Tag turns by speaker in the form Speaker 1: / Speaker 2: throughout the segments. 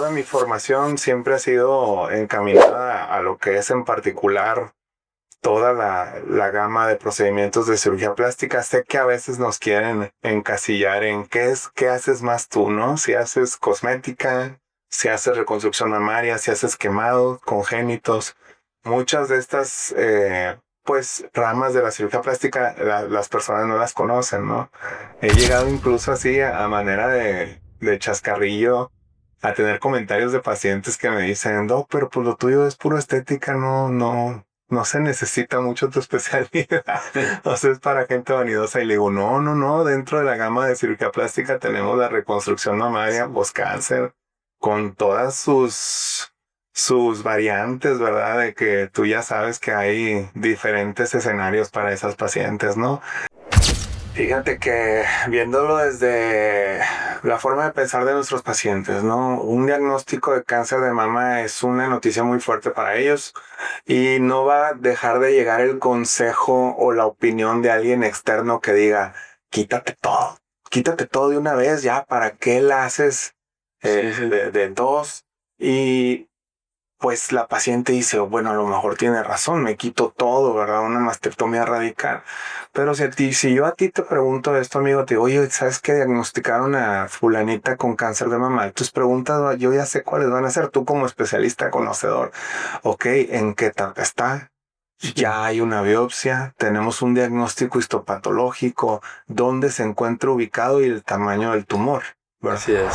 Speaker 1: toda mi formación siempre ha sido encaminada a lo que es en particular toda la gama de procedimientos de cirugía plástica. Sé que a veces nos quieren encasillar en qué haces más tú, ¿no? Si haces cosmética, si haces reconstrucción mamaria, si haces quemados, congénitos. Muchas de estas, pues, ramas de la cirugía plástica, las personas no las conocen, ¿no? He llegado incluso así a manera de chascarrillo a tener comentarios de pacientes que me dicen, no, pero pues lo tuyo es puro estética, no se necesita mucho tu especialidad. O sea, es para gente vanidosa. Y le digo, no, dentro de la gama de cirugía plástica tenemos la reconstrucción mamaria post-cáncer con todas sus variantes, ¿verdad? De que tú ya sabes que hay diferentes escenarios para esas pacientes, ¿no? Fíjate que viéndolo desde la forma de pensar de nuestros pacientes, ¿no? Un diagnóstico de cáncer de mama es una noticia muy fuerte para ellos y no va a dejar de llegar el consejo o la opinión de alguien externo que diga, quítate todo de una vez, ya, ¿para qué la haces de dos? Y pues la paciente dice, bueno, a lo mejor tiene razón, me quito todo, ¿verdad? Una mastectomía radical. Pero si yo a ti te pregunto esto, amigo, te digo, oye, ¿sabes qué diagnosticaron a fulanita con cáncer de mama? Tus preguntas, yo ya sé cuáles van a ser, tú como especialista conocedor. Ok, ¿en qué etapa está? Ya hay una biopsia, tenemos un diagnóstico histopatológico, dónde se encuentra ubicado y el tamaño del tumor, ¿verdad?
Speaker 2: Así es.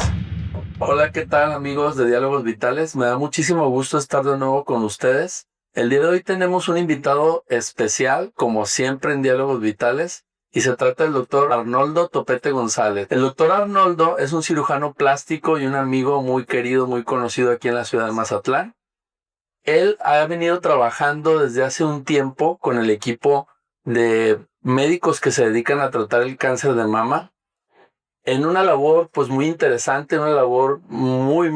Speaker 2: Hola, ¿qué tal, amigos de Diálogos Vitales? Me da muchísimo gusto estar de nuevo con ustedes. El día de hoy tenemos un invitado especial, como siempre en Diálogos Vitales, y se trata del doctor Arnoldo Topete González. El doctor Arnoldo es un cirujano plástico y un amigo muy querido, muy conocido aquí en la ciudad de Mazatlán. Él ha venido trabajando desde hace un tiempo con el equipo de médicos que se dedican a tratar el cáncer de mama en una labor pues muy interesante, una labor muy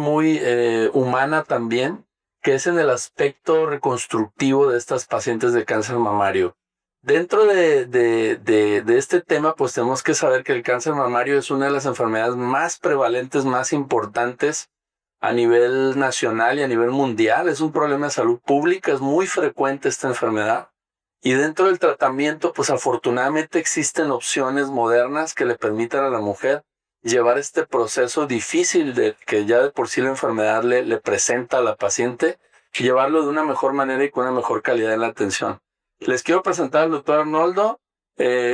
Speaker 2: humana también, que es en el aspecto reconstructivo de estas pacientes de cáncer mamario. Dentro de este tema, pues tenemos que saber que el cáncer mamario es una de las enfermedades más prevalentes, más importantes a nivel nacional y a nivel mundial. Es un problema de salud pública, es muy frecuente esta enfermedad. Y dentro del tratamiento, pues afortunadamente existen opciones modernas que le permitan a la mujer llevar este proceso difícil que ya de por sí la enfermedad le presenta a la paciente, y llevarlo de una mejor manera y con una mejor calidad en la atención. Les quiero presentar al doctor Arnoldo.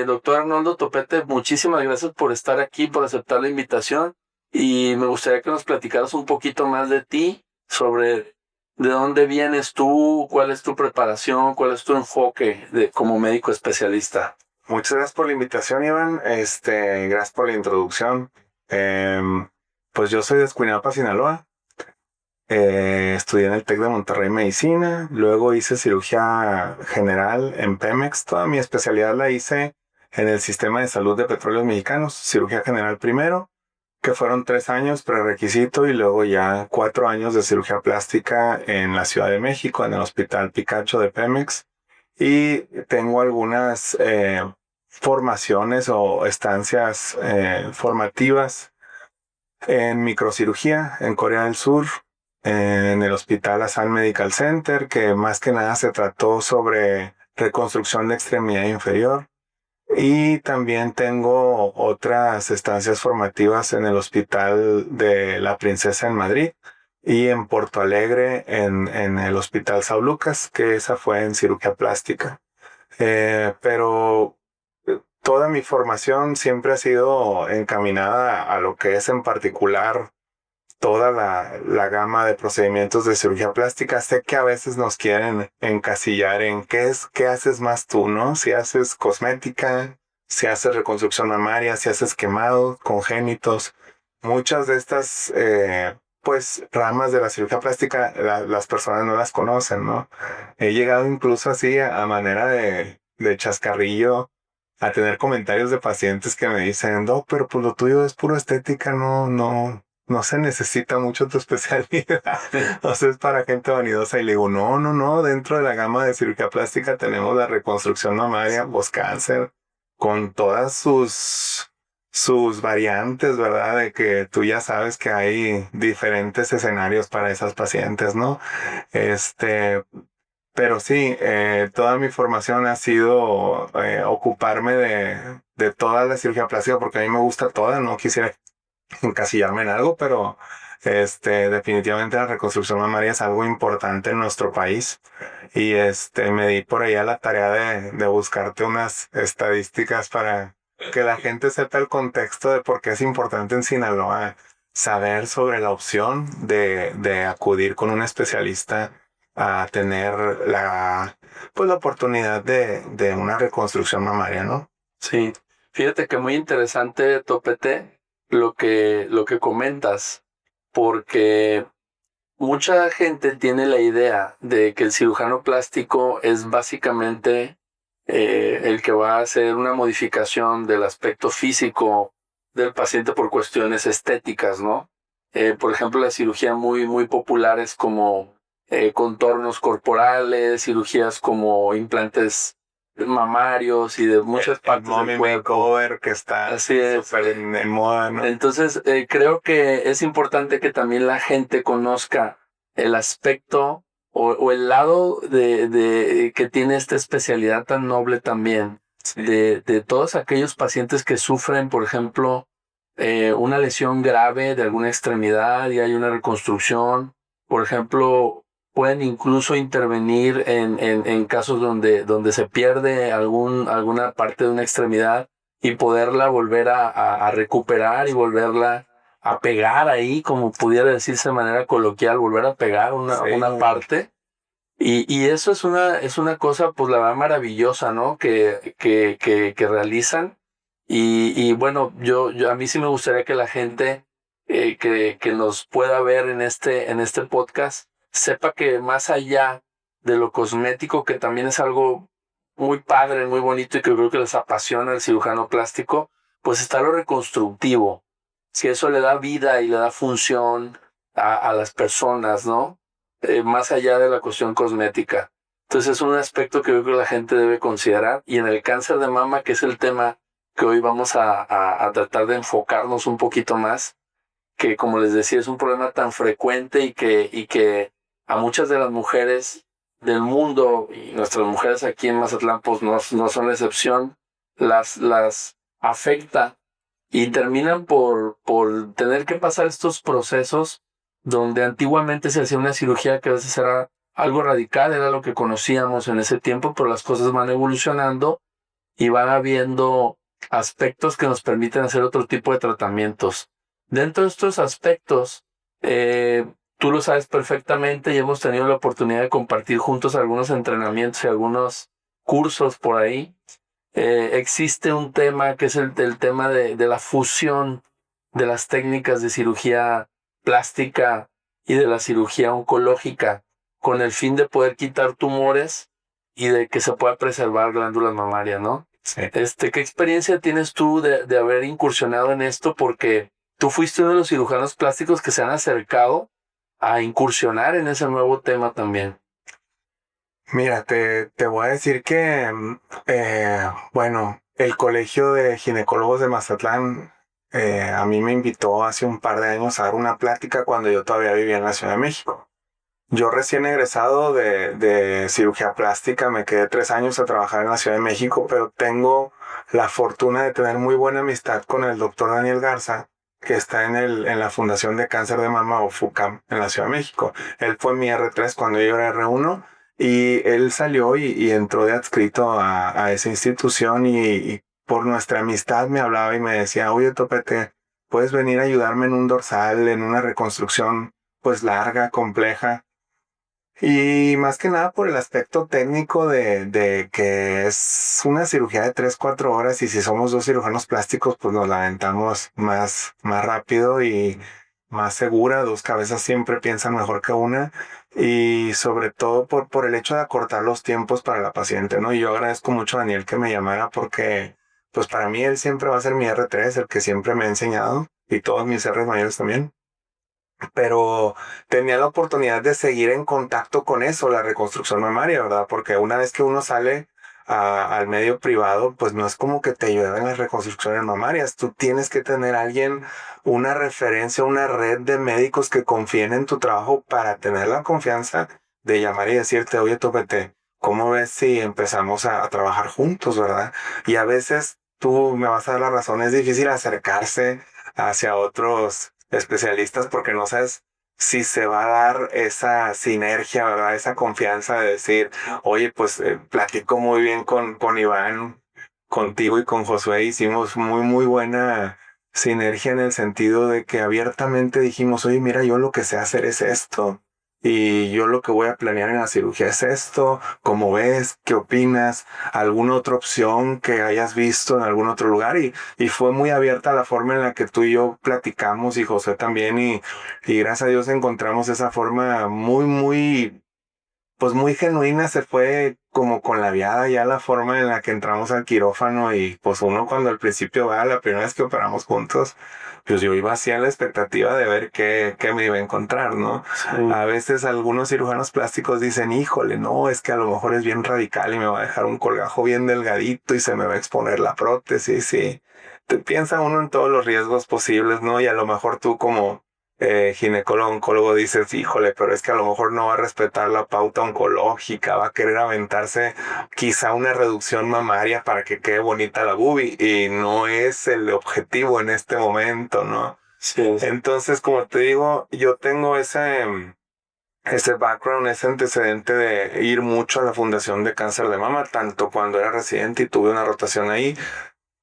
Speaker 2: Doctor Arnoldo Topete, muchísimas gracias por estar aquí, por aceptar la invitación. Y me gustaría que nos platicaras un poquito más de ti, sobre de dónde vienes tú, cuál es tu preparación, cuál es tu enfoque como médico especialista.
Speaker 1: Muchas gracias por la invitación, Iván. Gracias por la introducción. Pues yo soy de Escuinapa, Sinaloa. Estudié en el TEC de Monterrey Medicina. Luego hice cirugía general en Pemex. Toda mi especialidad la hice en el Sistema de Salud de Petróleos Mexicanos. Cirugía general primero, que fueron 3 años prerequisito, y luego ya 4 años de cirugía plástica en la Ciudad de México, en el Hospital Picacho de Pemex. Y tengo algunas formaciones o estancias formativas en microcirugía en Corea del Sur, en el Hospital Asan Medical Center, que más que nada se trató sobre reconstrucción de extremidad inferior. Y también tengo otras estancias formativas en el Hospital de la Princesa en Madrid y en Porto Alegre en el Hospital Sao Lucas, que esa fue en cirugía plástica. Pero toda mi formación siempre ha sido encaminada a lo que es en particular toda la gama de procedimientos de cirugía plástica. Sé que a veces nos quieren encasillar en qué haces más tú, ¿no? Si haces cosmética, si haces reconstrucción mamaria, si haces quemados, congénitos. Muchas de estas, pues, ramas de la cirugía plástica, las personas no las conocen, ¿no? He llegado incluso así a manera de chascarrillo a tener comentarios de pacientes que me dicen, no, pero pues lo tuyo es puro estética, no se necesita mucho tu especialidad. O sea, es para gente vanidosa. Y le digo, no, dentro de la gama de cirugía plástica tenemos la reconstrucción mamaria post-cáncer con todas sus variantes, ¿verdad? De que tú ya sabes que hay diferentes escenarios para esas pacientes, ¿no? Este, pero sí, toda mi formación ha sido ocuparme de toda la cirugía plástica porque a mí me gusta toda, no quisiera encasillarme en algo, pero definitivamente la reconstrucción mamaria es algo importante en nuestro país. Y me di por ahí a la tarea de buscarte unas estadísticas para que la gente sepa el contexto de por qué es importante en Sinaloa saber sobre la opción de acudir con un especialista a tener pues la oportunidad de una reconstrucción mamaria, ¿no?
Speaker 2: Sí, fíjate que muy interesante, Topete, lo que comentas, porque mucha gente tiene la idea de que el cirujano plástico es básicamente el que va a hacer una modificación del aspecto físico del paciente por cuestiones estéticas, ¿no? Por ejemplo, la cirugía muy popular es como contornos corporales, cirugías como implantes mamarios y de muchas partes del
Speaker 1: mommy
Speaker 2: cuerpo.
Speaker 1: makeover que está
Speaker 2: Así es.
Speaker 1: súper en moda, ¿no?
Speaker 2: Entonces, creo que es importante que también la gente conozca el aspecto o el lado de que tiene esta especialidad tan noble también,
Speaker 1: Sí.
Speaker 2: de todos aquellos pacientes que sufren, por ejemplo, una lesión grave de alguna extremidad y hay una reconstrucción. Por ejemplo, pueden incluso intervenir en casos donde se pierde alguna parte de una extremidad y poderla volver a recuperar y volverla a pegar ahí, como pudiera decirse de manera coloquial, volver a pegar una parte. Y eso es una cosa, pues la verdad, maravillosa, ¿no? Que realizan. Y bueno, a mí sí me gustaría que la gente que nos pueda ver en este podcast sepa que más allá de lo cosmético, que también es algo muy padre, muy bonito y que creo que les apasiona el cirujano plástico, pues está lo reconstructivo. Si eso le da vida y le da función a las personas, ¿no? Más allá de la cuestión cosmética. Entonces es un aspecto que yo creo que la gente debe considerar. Y en el cáncer de mama, que es el tema que hoy vamos a tratar de enfocarnos un poquito más, que como les decía es un problema tan frecuente y que a muchas de las mujeres del mundo, y nuestras mujeres aquí en Mazatlán pues no son la excepción, las afecta y terminan por tener que pasar estos procesos donde antiguamente se hacía una cirugía que a veces era algo radical, era lo que conocíamos en ese tiempo, pero las cosas van evolucionando y van habiendo aspectos que nos permiten hacer otro tipo de tratamientos. Dentro de estos aspectos, tú lo sabes perfectamente y hemos tenido la oportunidad de compartir juntos algunos entrenamientos y algunos cursos por ahí. Existe un tema que es el tema de la fusión de las técnicas de cirugía plástica y de la cirugía oncológica con el fin de poder quitar tumores y de que se pueda preservar glándulas mamarias, ¿no?
Speaker 1: Sí.
Speaker 2: ¿Qué experiencia tienes tú de haber incursionado en esto? Porque tú fuiste uno de los cirujanos plásticos que se han acercado a incursionar en ese nuevo tema también.
Speaker 1: Mira, te voy a decir que, bueno, el Colegio de Ginecólogos de Mazatlán a mí me invitó hace un par de años a dar una plática cuando yo todavía vivía en la Ciudad de México. Yo recién egresado de cirugía plástica, me quedé 3 años a trabajar en la Ciudad de México, pero tengo la fortuna de tener muy buena amistad con el doctor Daniel Garza, que está en la Fundación de Cáncer de Mama o FUCAM en la Ciudad de México. Él fue mi R3 cuando yo era R1 y él salió y entró de adscrito a esa institución y por nuestra amistad me hablaba y me decía, oye, Topete, ¿puedes venir a ayudarme en un dorsal, en una reconstrucción pues larga, compleja? Y más que nada por el aspecto técnico de que es una cirugía de 3, 4 horas y si somos dos cirujanos plásticos, pues nos la aventamos más rápido y más segura. Dos cabezas siempre piensan mejor que una y sobre todo por el hecho de acortar los tiempos para la paciente, ¿no? Y yo agradezco mucho a Daniel que me llamara porque, pues para mí él siempre va a ser mi R3, el que siempre me ha enseñado y todos mis R mayores también, pero tenía la oportunidad de seguir en contacto con eso, la reconstrucción mamaria, ¿verdad? Porque una vez que uno sale al medio privado, pues no es como que te ayuden en las reconstrucciones mamarias. Tú tienes que tener a alguien, una referencia, una red de médicos que confíen en tu trabajo para tener la confianza de llamar y decirte, oye, Topete, ¿cómo ves si empezamos a trabajar juntos, verdad? Y a veces tú me vas a dar la razón, es difícil acercarse hacia otros especialistas porque no sabes si se va a dar esa sinergia, ¿verdad? Esa confianza de decir, oye, pues platico muy bien con Iván, contigo y con Josué, hicimos muy buena sinergia en el sentido de que abiertamente dijimos, oye, mira, yo lo que sé hacer es esto. Y yo lo que voy a planear en la cirugía es esto. ¿Cómo ves? ¿Qué opinas? ¿Alguna otra opción que hayas visto en algún otro lugar? Y fue muy abierta la forma en la que tú y yo platicamos y José también. Y gracias a Dios encontramos esa forma pues muy genuina. Se fue como con la viada ya la forma en la que entramos al quirófano y pues uno cuando al principio va, la primera vez que operamos juntos, pues yo iba así a la expectativa de ver qué me iba a encontrar, ¿no? Sí. A veces algunos cirujanos plásticos dicen, híjole, no, es que a lo mejor es bien radical y me va a dejar un colgajo bien delgadito y se me va a exponer la prótesis y te piensa uno en todos los riesgos posibles, ¿no? Y a lo mejor tú como ginecólogo, oncólogo dices, híjole, pero es que a lo mejor no va a respetar la pauta oncológica, va a querer aventarse quizá una reducción mamaria para que quede bonita la boobie y no es el objetivo en este momento, ¿no? Sí. Entonces, como te digo, yo tengo ese background, ese antecedente de ir mucho a la Fundación de Cáncer de Mama, tanto cuando era residente y tuve una rotación ahí,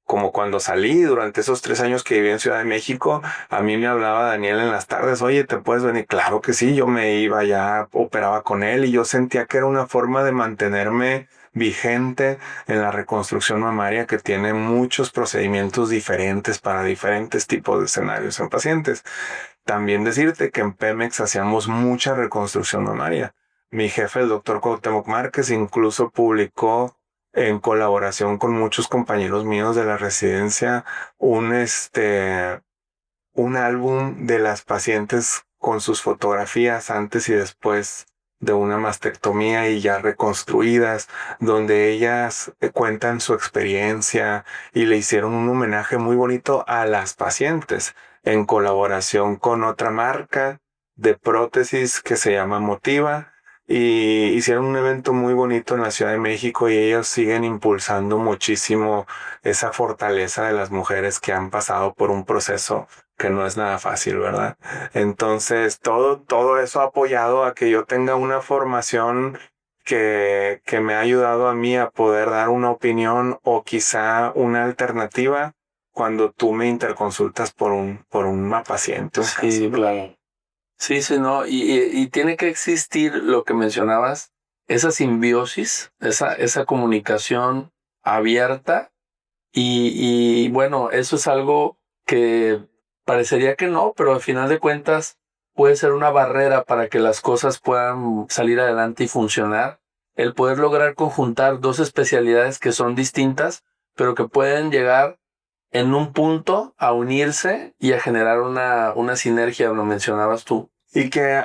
Speaker 1: como cuando salí durante esos 3 años que viví en Ciudad de México, a mí me hablaba Daniel en las tardes, oye, ¿te puedes venir? Claro que sí, yo me iba ya, operaba con él y yo sentía que era una forma de mantenerme vigente en la reconstrucción mamaria que tiene muchos procedimientos diferentes para diferentes tipos de escenarios en pacientes. También decirte que en Pemex hacíamos mucha reconstrucción mamaria. Mi jefe, el doctor Cuauhtémoc Márquez, incluso publicó en colaboración con muchos compañeros míos de la residencia un álbum de las pacientes con sus fotografías antes y después de una mastectomía y ya reconstruidas, donde ellas cuentan su experiencia y le hicieron un homenaje muy bonito a las pacientes en colaboración con otra marca de prótesis que se llama Motiva. Y hicieron un evento muy bonito en la Ciudad de México y ellos siguen impulsando muchísimo esa fortaleza de las mujeres que han pasado por un proceso que no es nada fácil, ¿verdad? Entonces, todo eso ha apoyado a que yo tenga una formación que me ha ayudado a mí a poder dar una opinión o quizá una alternativa cuando tú me interconsultas por una paciente.
Speaker 2: Sí, caso. Claro. Sí, sí, no, y tiene que existir lo que mencionabas, esa simbiosis, esa comunicación abierta y bueno, eso es algo que parecería que no, pero al final de cuentas puede ser una barrera para que las cosas puedan salir adelante y funcionar. El poder lograr conjuntar dos especialidades que son distintas, pero que pueden llegar en un punto a unirse y a generar una sinergia, lo mencionabas tú.
Speaker 1: Y que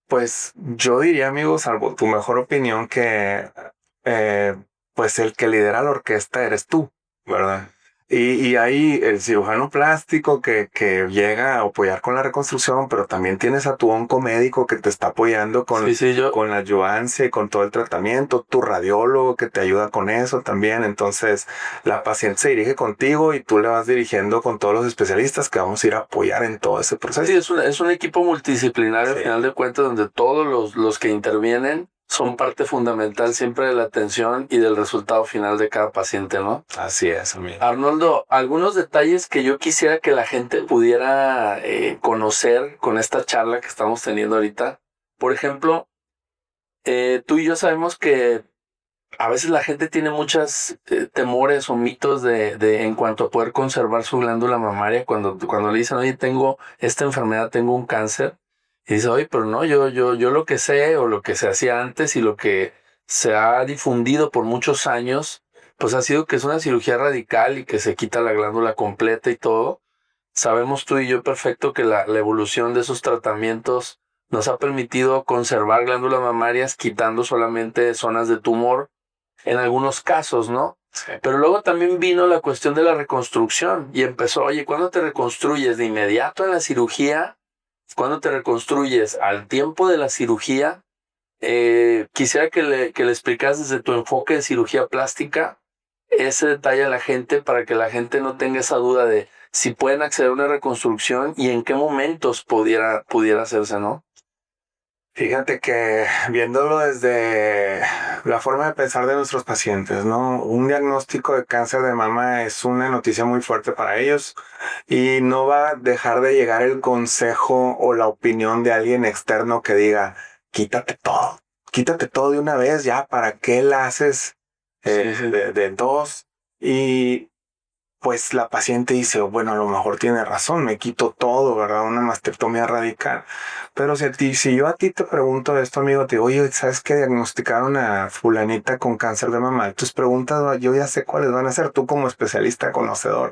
Speaker 1: pues yo diría, amigo, salvo tu mejor opinión, que pues el que lidera la orquesta eres tú, ¿verdad? Y hay el cirujano plástico que llega a apoyar con la reconstrucción, pero también tienes a tu oncomédico que te está apoyando con la ayudancia y con todo el tratamiento, tu radiólogo que te ayuda con eso también. Entonces, la paciente se dirige contigo y tú le vas dirigiendo con todos los especialistas que vamos a ir a apoyar en todo ese proceso.
Speaker 2: Sí, es un equipo multidisciplinario, sí. Al final de cuentas, donde todos los que intervienen son parte fundamental siempre de la atención y del resultado final de cada paciente, ¿no?
Speaker 1: Así es, amigo.
Speaker 2: Arnoldo, algunos detalles que yo quisiera que la gente pudiera conocer con esta charla que estamos teniendo ahorita. Por ejemplo, tú y yo sabemos que a veces la gente tiene muchos temores o mitos de en cuanto a poder conservar su glándula mamaria cuando le dicen, oye, tengo esta enfermedad, tengo un cáncer. Y dice, oye, pero no, yo lo que sé o lo que se hacía antes y lo que se ha difundido por muchos años, pues ha sido que es una cirugía radical y que se quita la glándula completa y todo. Sabemos tú y yo perfecto que la evolución de esos tratamientos nos ha permitido conservar glándulas mamarias quitando solamente zonas de tumor en algunos casos, ¿no?
Speaker 1: Sí.
Speaker 2: Pero luego también vino la cuestión de la reconstrucción y empezó, oye, ¿cuándo te reconstruyes? ¿De inmediato en la cirugía? ¿Cuándo te reconstruyes? ¿Al tiempo de la cirugía? Quisiera que le explicas desde tu enfoque de cirugía plástica ese detalle a la gente para que la gente no tenga esa duda de si pueden acceder a una reconstrucción y en qué momentos pudiera hacerse, ¿no?
Speaker 1: Fíjate que viéndolo desde la forma de pensar de nuestros pacientes, ¿no? Un diagnóstico de cáncer de mama es una noticia muy fuerte para ellos y no va a dejar de llegar el consejo o la opinión de alguien externo que diga, quítate todo de una vez ya, ¿para qué la haces de dos? Y pues la paciente dice, bueno, a lo mejor tiene razón, me quito todo, ¿verdad? Una mastectomía radical. Pero si yo a ti te pregunto esto, amigo, te digo, oye, ¿sabes qué? Diagnosticaron a fulanita con cáncer de mama. Tus preguntas, yo ya sé cuáles van a ser. Tú como especialista conocedor,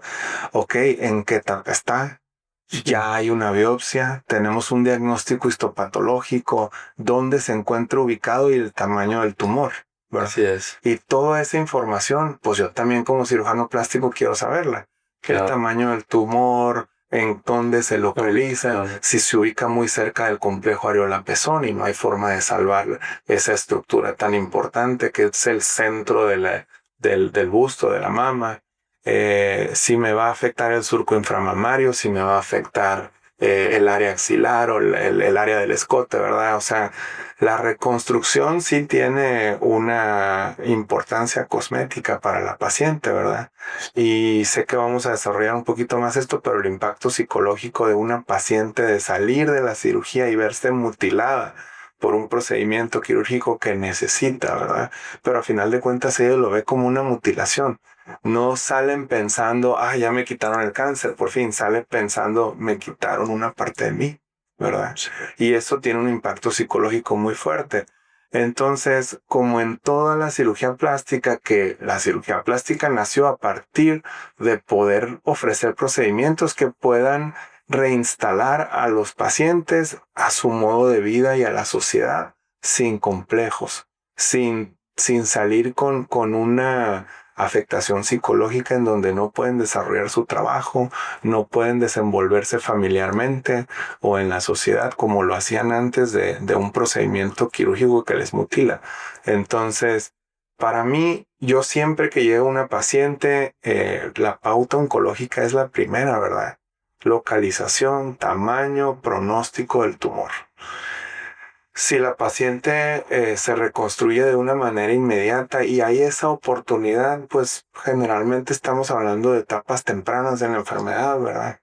Speaker 1: ok, ¿en qué etapa está? Ya hay una biopsia, tenemos un diagnóstico histopatológico, dónde se encuentra ubicado y el tamaño del tumor, ¿verdad?
Speaker 2: Así es.
Speaker 1: Y toda esa información, pues yo también como cirujano plástico quiero saberla.
Speaker 2: Claro.
Speaker 1: El tamaño del tumor, en dónde se localiza, si se ubica muy cerca del complejo areola-pezón y no hay forma de salvar esa estructura tan importante que es el centro del busto, de la mama. Si me va a afectar el surco inframamario, si me va a afectar el área axilar o el área del escote, ¿verdad? O sea, la reconstrucción sí tiene una importancia cosmética para la paciente, ¿verdad? Y sé que vamos a desarrollar un poquito más esto, pero el impacto psicológico de una paciente de salir de la cirugía y verse mutilada por un procedimiento quirúrgico que necesita, ¿verdad? Pero a final de cuentas ella lo ve como una mutilación. No salen pensando, ya me quitaron el cáncer, por fin, sale pensando, me quitaron una parte de mí, ¿verdad? Y eso tiene un impacto psicológico muy fuerte. Entonces, como en toda la cirugía plástica, que la cirugía plástica nació a partir de poder ofrecer procedimientos que puedan reinstalar a los pacientes a su modo de vida y a la sociedad sin complejos, sin salir con una afectación psicológica en donde no pueden desarrollar su trabajo, no pueden desenvolverse familiarmente o en la sociedad como lo hacían antes de un procedimiento quirúrgico que les mutila. Entonces, para mí, yo siempre que llega una paciente, la pauta oncológica es la primera, ¿verdad? Localización, tamaño, pronóstico del tumor. Si la paciente se reconstruye de una manera inmediata y hay esa oportunidad, pues generalmente estamos hablando de etapas tempranas de la enfermedad, ¿verdad?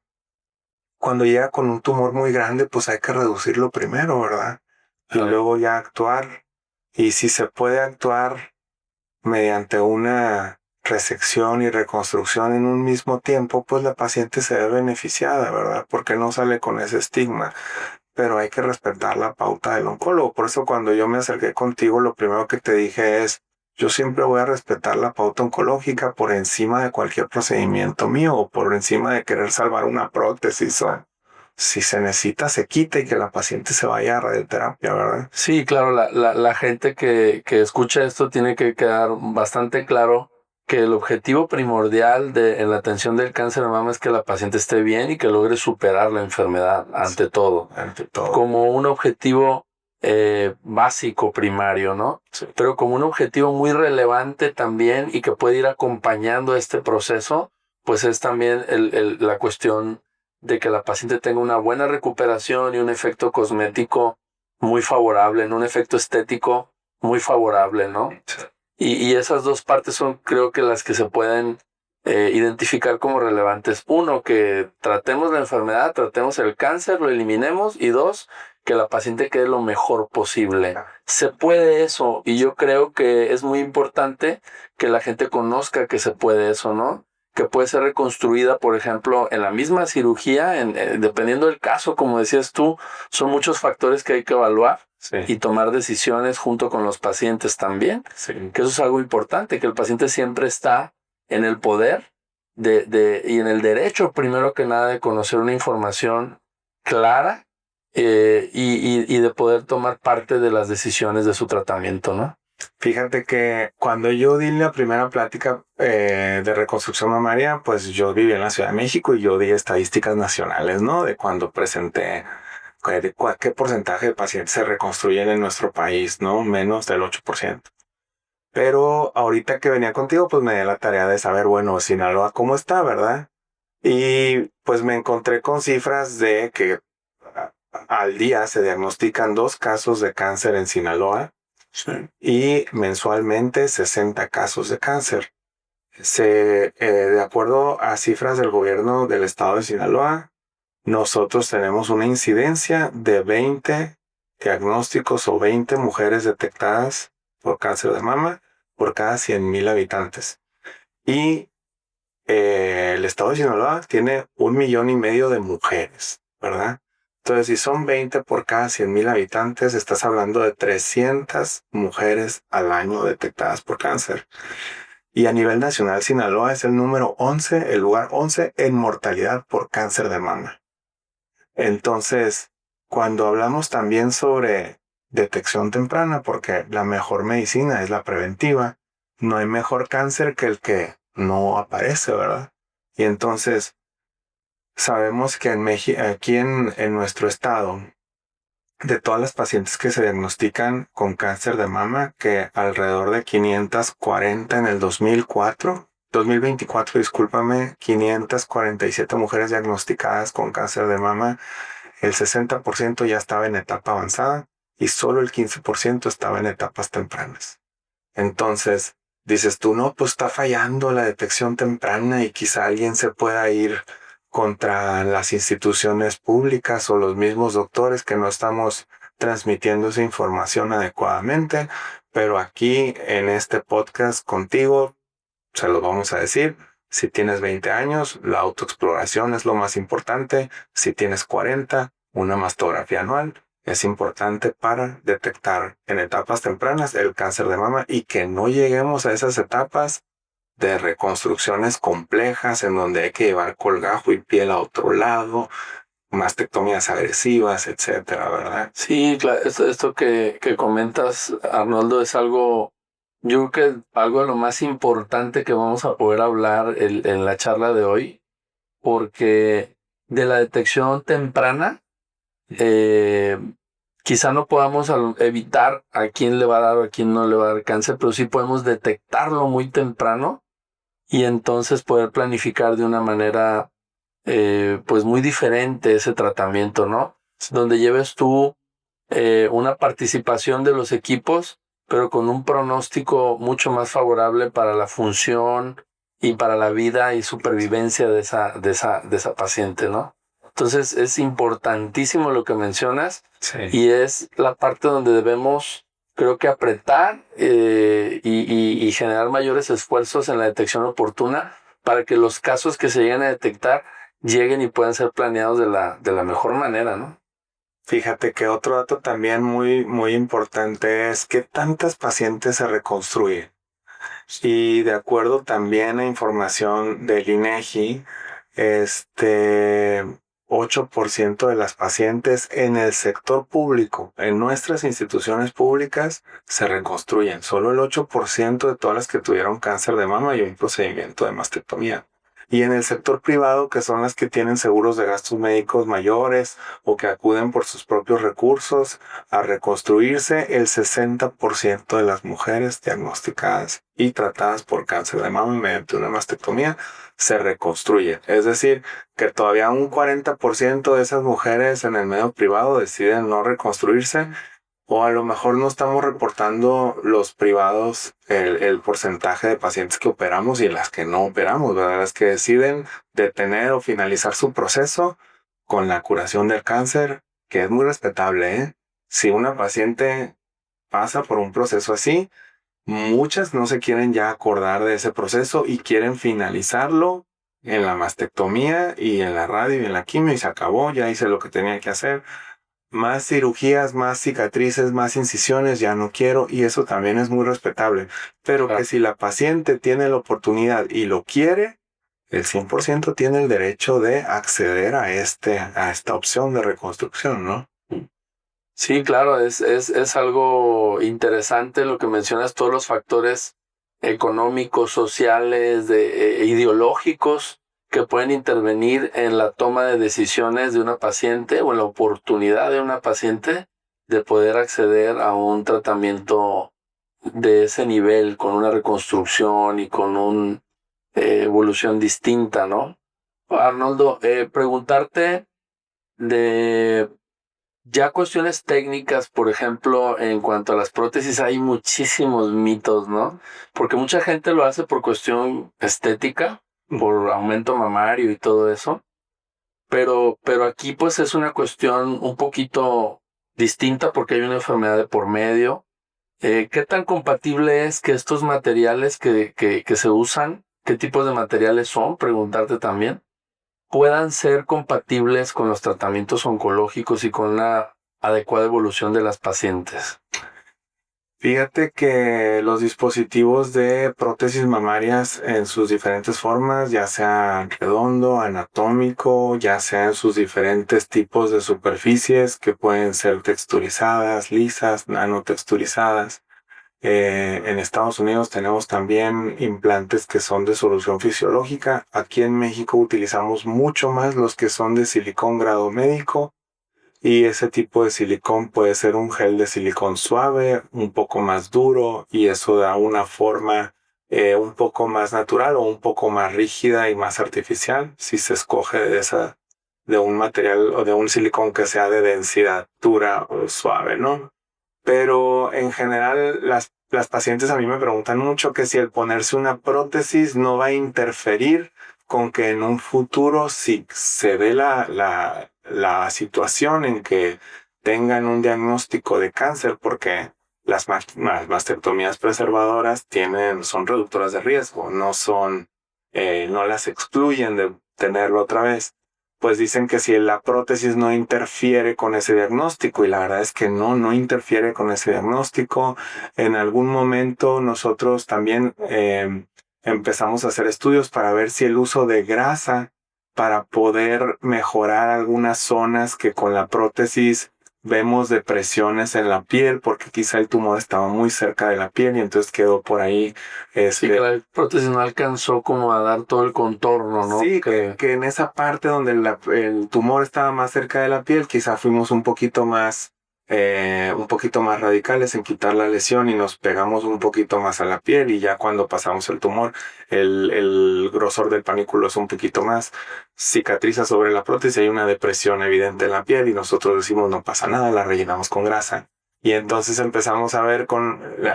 Speaker 1: Cuando llega con un tumor muy grande, pues hay que reducirlo primero, ¿verdad? Y luego ya actuar. Y si se puede actuar mediante una resección y reconstrucción en un mismo tiempo, pues la paciente se ve beneficiada, ¿verdad? Porque no sale con ese estigma. Pero hay que respetar la pauta del oncólogo. Por eso cuando yo me acerqué contigo, lo primero que te dije es, yo siempre voy a respetar la pauta oncológica por encima de cualquier procedimiento mío o por encima de querer salvar una prótesis o si se necesita, se quita y que la paciente se vaya a radioterapia, ¿verdad?
Speaker 2: Sí, claro, la gente que escucha esto tiene que quedar bastante claro que el objetivo primordial en la atención del cáncer de mama es que la paciente esté bien y que logre superar la enfermedad ante todo.
Speaker 1: Ante todo.
Speaker 2: Como un objetivo básico, primario, ¿no?
Speaker 1: Sí.
Speaker 2: Pero como un objetivo muy relevante también y que puede ir acompañando este proceso, pues es también la cuestión de que la paciente tenga una buena recuperación y un efecto cosmético muy favorable, en un efecto estético muy favorable, ¿no?
Speaker 1: Sí.
Speaker 2: Y esas dos partes son, creo que las que se pueden identificar como relevantes. Uno, que tratemos la enfermedad, tratemos el cáncer, lo eliminemos. Y dos, que la paciente quede lo mejor posible. Se puede eso, y yo creo que es muy importante que la gente conozca que se puede eso, ¿no? Que puede ser reconstruida, por ejemplo, en la misma cirugía, dependiendo del caso, como decías tú, son muchos factores que hay que evaluar.
Speaker 1: Sí.
Speaker 2: Y tomar decisiones junto con los pacientes también,
Speaker 1: Sí.
Speaker 2: que eso es algo importante, que el paciente siempre está en el poder y en el derecho, primero que nada, de conocer una información clara y de poder tomar parte de las decisiones de su tratamiento, ¿no?
Speaker 1: Fíjate que cuando yo di la primera plática de reconstrucción mamaria, pues yo viví en la Ciudad de México y yo di estadísticas nacionales, ¿no? De cuando presenté qué porcentaje de pacientes se reconstruyen en nuestro país, ¿no? Menos del 8%. Pero ahorita que venía contigo, pues me di la tarea de saber, bueno, Sinaloa, ¿cómo está, verdad? Y pues me encontré con cifras de que al día se diagnostican 2 casos de cáncer en Sinaloa. Sí. Y mensualmente 60 casos de cáncer. De acuerdo a cifras del gobierno del estado de Sinaloa, nosotros tenemos una incidencia de 20 diagnósticos o 20 mujeres detectadas por cáncer de mama por cada 100,000 habitantes. Y el estado de Sinaloa tiene 1,500,000 de mujeres, ¿verdad? Entonces, si son 20 por cada 100,000 habitantes, estás hablando de 300 mujeres al año detectadas por cáncer. Y a nivel nacional, Sinaloa es el número 11, el lugar 11 en mortalidad por cáncer de mama. Entonces, cuando hablamos también sobre detección temprana, porque la mejor medicina es la preventiva, no hay mejor cáncer que el que no aparece, ¿verdad? Y entonces, sabemos que en México, aquí en nuestro estado, de todas las pacientes que se diagnostican con cáncer de mama, que alrededor de 540 en el 2024, discúlpame, 547 mujeres diagnosticadas con cáncer de mama, el 60% ya estaba en etapa avanzada y solo el 15% estaba en etapas tempranas. Entonces, dices tú, no, pues está fallando la detección temprana y quizá alguien se pueda ir contra las instituciones públicas o los mismos doctores que no estamos transmitiendo esa información adecuadamente, pero aquí en este podcast contigo se lo vamos a decir. Si tienes 20 años, la autoexploración es lo más importante. Si tienes 40, una mastografía anual es importante para detectar en etapas tempranas el cáncer de mama y que no lleguemos a esas etapas de reconstrucciones complejas en donde hay que llevar colgajo y piel a otro lado, mastectomías agresivas, etcétera, ¿verdad?
Speaker 2: Sí, claro, esto que comentas, Arnoldo, es algo, yo creo que algo de lo más importante que vamos a poder hablar en la charla de hoy, porque de la detección temprana, eh, quizá no podamos evitar a quién le va a dar o a quién no le va a dar cáncer, pero sí podemos detectarlo muy temprano y entonces poder planificar de una manera pues muy diferente ese tratamiento, ¿no? Donde lleves tú una participación de los equipos, pero con un pronóstico mucho más favorable para la función y para la vida y supervivencia de esa paciente, ¿no? Entonces es importantísimo lo que mencionas. Sí. Y es la parte donde debemos, creo que apretar y generar mayores esfuerzos en la detección oportuna para que los casos que se lleguen a detectar lleguen y puedan ser planeados de la mejor manera, ¿no?
Speaker 1: Fíjate que otro dato también muy, muy importante es que tantas pacientes se reconstruyen. Y de acuerdo también a información del INEGI, 8% de las pacientes en el sector público, en nuestras instituciones públicas, se reconstruyen. Solo el 8% de todas las que tuvieron cáncer de mama y un procedimiento de mastectomía. Y en el sector privado, que son las que tienen seguros de gastos médicos mayores o que acuden por sus propios recursos a reconstruirse, el 60% de las mujeres diagnosticadas y tratadas por cáncer de mama mediante una mastectomía se reconstruyen. Es decir, que todavía un 40% de esas mujeres en el medio privado deciden no reconstruirse, o a lo mejor no estamos reportando los privados el porcentaje de pacientes que operamos y las que no operamos, ¿verdad? Las que deciden detener o finalizar su proceso con la curación del cáncer, que es muy respetable, ¿eh? Si una paciente pasa por un proceso así, muchas no se quieren ya acordar de ese proceso y quieren finalizarlo en la mastectomía y en la radio y en la quimio y se acabó, ya hice lo que tenía que hacer. Más cirugías, más cicatrices, más incisiones, ya no quiero, y eso también es muy respetable. Pero que si la paciente tiene la oportunidad y lo quiere, el 100% tiene el derecho de acceder a esta opción de reconstrucción, ¿no?
Speaker 2: Sí, claro, es algo interesante lo que mencionas, todos los factores económicos, sociales, ideológicos que pueden intervenir en la toma de decisiones de una paciente o en la oportunidad de una paciente de poder acceder a un tratamiento de ese nivel, con una reconstrucción y con una evolución distinta, ¿no? Arnoldo, preguntarte de ya cuestiones técnicas, por ejemplo, en cuanto a las prótesis, hay muchísimos mitos, ¿no? Porque mucha gente lo hace por cuestión estética, por aumento mamario y todo eso, pero aquí pues es una cuestión un poquito distinta porque hay una enfermedad de por medio. ¿Qué tan compatible es que estos materiales que se usan, qué tipos de materiales son? Preguntarte también puedan ser compatibles con los tratamientos oncológicos y con la adecuada evolución de las pacientes.
Speaker 1: Fíjate que los dispositivos de prótesis mamarias en sus diferentes formas, ya sea redondo, anatómico, ya sea en sus diferentes tipos de superficies que pueden ser texturizadas, lisas, nanotexturizadas. En Estados Unidos tenemos también implantes que son de solución fisiológica. Aquí en México utilizamos mucho más los que son de silicón grado médico. Y ese tipo de silicón puede ser un gel de silicón suave, un poco más duro, y eso da una forma un poco más natural o un poco más rígida y más artificial si se escoge de un material o de un silicón que sea de densidad dura o suave, ¿no? Pero en general las pacientes a mí me preguntan mucho que si el ponerse una prótesis no va a interferir con que en un futuro si se dé la situación en que tengan un diagnóstico de cáncer, porque las mastectomías preservadoras son reductoras de riesgo, no las excluyen de tenerlo otra vez, pues dicen que si la prótesis no interfiere con ese diagnóstico, y la verdad es que no interfiere con ese diagnóstico. En algún momento nosotros también empezamos a hacer estudios para ver si el uso de grasa para poder mejorar algunas zonas que con la prótesis vemos depresiones en la piel, porque quizá el tumor estaba muy cerca de la piel y entonces quedó por ahí.
Speaker 2: Sí, que la prótesis no alcanzó como a dar todo el contorno, ¿no?
Speaker 1: Sí, que en esa parte donde el tumor estaba más cerca de la piel, quizá fuimos un poquito más radicales en quitar la lesión y nos pegamos un poquito más a la piel, y ya cuando pasamos el tumor, el grosor del panículo es un poquito más, cicatriza sobre la prótesis, hay una depresión evidente en la piel y nosotros decimos no pasa nada, la rellenamos con grasa. Y entonces empezamos a ver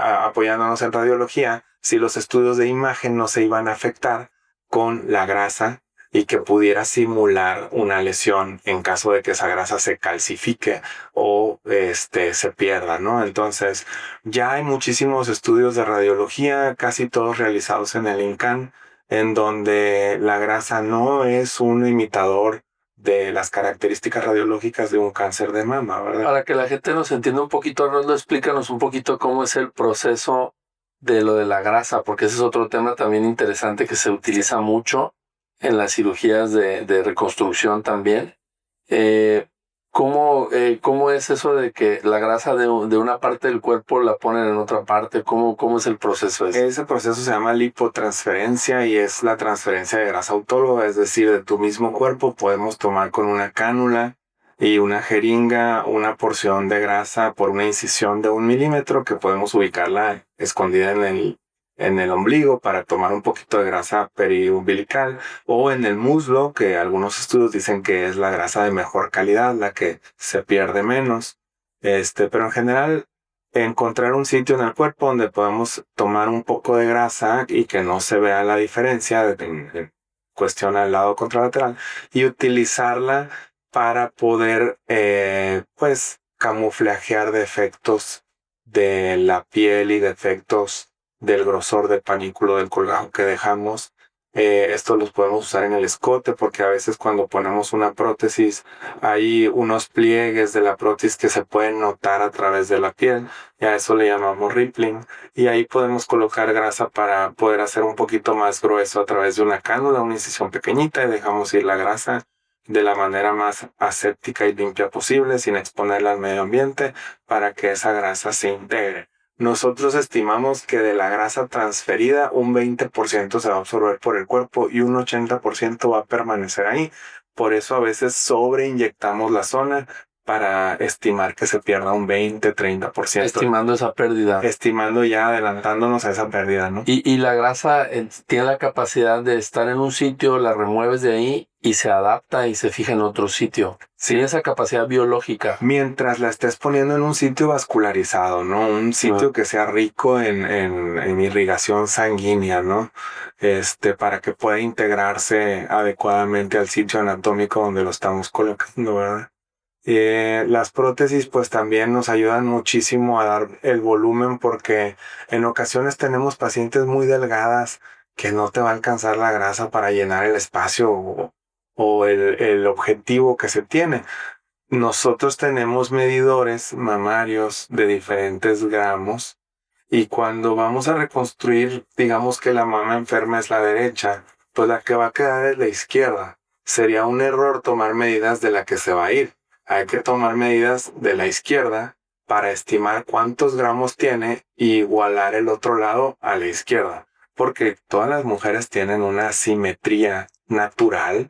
Speaker 1: apoyándonos en radiología, si los estudios de imagen no se iban a afectar con la grasa y que pudiera simular una lesión en caso de que esa grasa se calcifique o se pierda, ¿no? Entonces, ya hay muchísimos estudios de radiología, casi todos realizados en el INCAN, en donde la grasa no es un imitador de las características radiológicas de un cáncer de mama, ¿verdad?
Speaker 2: Para que la gente nos entienda un poquito, Arnoldo, explícanos un poquito cómo es el proceso de lo de la grasa, porque ese es otro tema también interesante que se utiliza mucho en las cirugías de reconstrucción también. Eh, ¿cómo es eso de que la grasa de una parte del cuerpo la ponen en otra parte? ¿Cómo es el proceso ese?
Speaker 1: Ese proceso se llama lipotransferencia y es la transferencia de grasa autóloga, es decir, de tu mismo cuerpo podemos tomar con una cánula y una jeringa una porción de grasa por una incisión de 1 milímetro que podemos ubicarla escondida en el ombligo para tomar un poquito de grasa periumbilical, o en el muslo, que algunos estudios dicen que es la grasa de mejor calidad, la que se pierde menos. Pero en general encontrar un sitio en el cuerpo donde podamos tomar un poco de grasa y que no se vea la diferencia en cuestión al lado contralateral, y utilizarla para poder pues camuflajear defectos de la piel y defectos del grosor del panículo del colgajo que dejamos. Estos los podemos usar en el escote, porque a veces cuando ponemos una prótesis hay unos pliegues de la prótesis que se pueden notar a través de la piel, y a eso le llamamos rippling, y ahí podemos colocar grasa para poder hacer un poquito más grueso a través de una cánula, una incisión pequeñita, y dejamos ir la grasa de la manera más aséptica y limpia posible, sin exponerla al medio ambiente, para que esa grasa se integre. Nosotros estimamos que de la grasa transferida, un 20% se va a absorber por el cuerpo y un 80% va a permanecer ahí. Por eso a veces sobreinyectamos la zona para estimar que se pierda un 20-30%.
Speaker 2: Estimando esa pérdida.
Speaker 1: Estimando ya adelantándonos a esa pérdida, ¿no?
Speaker 2: Y la grasa tiene la capacidad de estar en un sitio, la remueves de ahí y se adapta y se fija en otro sitio.
Speaker 1: Sí.
Speaker 2: Tiene esa capacidad biológica.
Speaker 1: Mientras la estés poniendo en un sitio vascularizado, ¿no? Un sitio que sea rico en irrigación sanguínea, ¿no? Para que pueda integrarse adecuadamente al sitio anatómico donde lo estamos colocando, ¿verdad? Las prótesis pues también nos ayudan muchísimo a dar el volumen porque en ocasiones tenemos pacientes muy delgadas que no te va a alcanzar la grasa para llenar el espacio o el objetivo que se tiene. Nosotros tenemos medidores mamarios de diferentes gramos y cuando vamos a reconstruir, digamos que la mama enferma es la derecha, pues la que va a quedar es la izquierda. Sería un error tomar medidas de la que se va a ir. Hay que tomar medidas de la izquierda para estimar cuántos gramos tiene y igualar el otro lado a la izquierda. Porque todas las mujeres tienen una simetría natural,